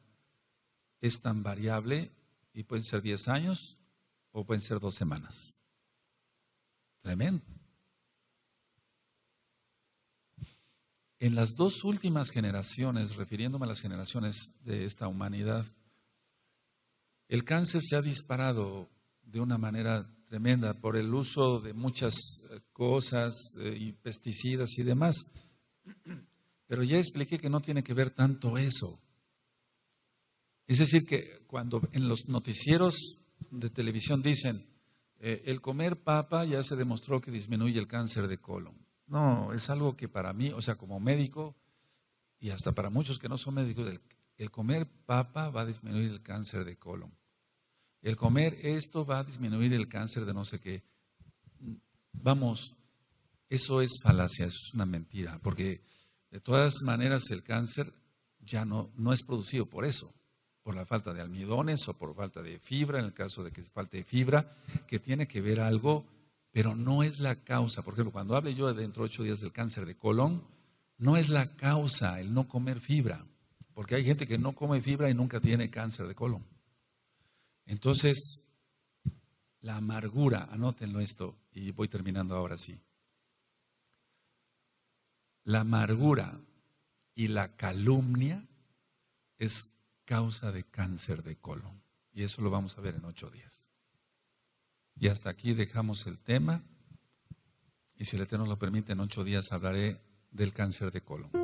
es tan variable y pueden ser 10 años o pueden ser 2 semanas. Tremendo. En las 2 últimas generaciones, refiriéndome a las generaciones de esta humanidad, el cáncer se ha disparado de una manera tremenda por el uso de muchas cosas y pesticidas y demás. Pero ya expliqué que no tiene que ver tanto eso. Es decir, que cuando en los noticieros de televisión dicen, el comer papa ya se demostró que disminuye el cáncer de colon. No, es algo que para mí, o sea, como médico, y hasta para muchos que no son médicos, el comer papa va a disminuir el cáncer de colon. El comer esto va a disminuir el cáncer de no sé qué. Vamos, eso es falacia, eso es una mentira, porque de todas maneras el cáncer ya no es producido por eso, por la falta de almidones o por falta de fibra, en el caso de que falte fibra, que tiene que ver algo, pero no es la causa. Por ejemplo, cuando hable yo dentro de 8 días del cáncer de colon, no es la causa el no comer fibra, porque hay gente que no come fibra y nunca tiene cáncer de colon. Entonces, la amargura, anótenlo esto y voy terminando ahora sí. La amargura y la calumnia es causa de cáncer de colon. Y eso lo vamos a ver en 8 días. Y hasta aquí dejamos el tema. Y si el Eterno lo permite, en 8 días hablaré del cáncer de colon.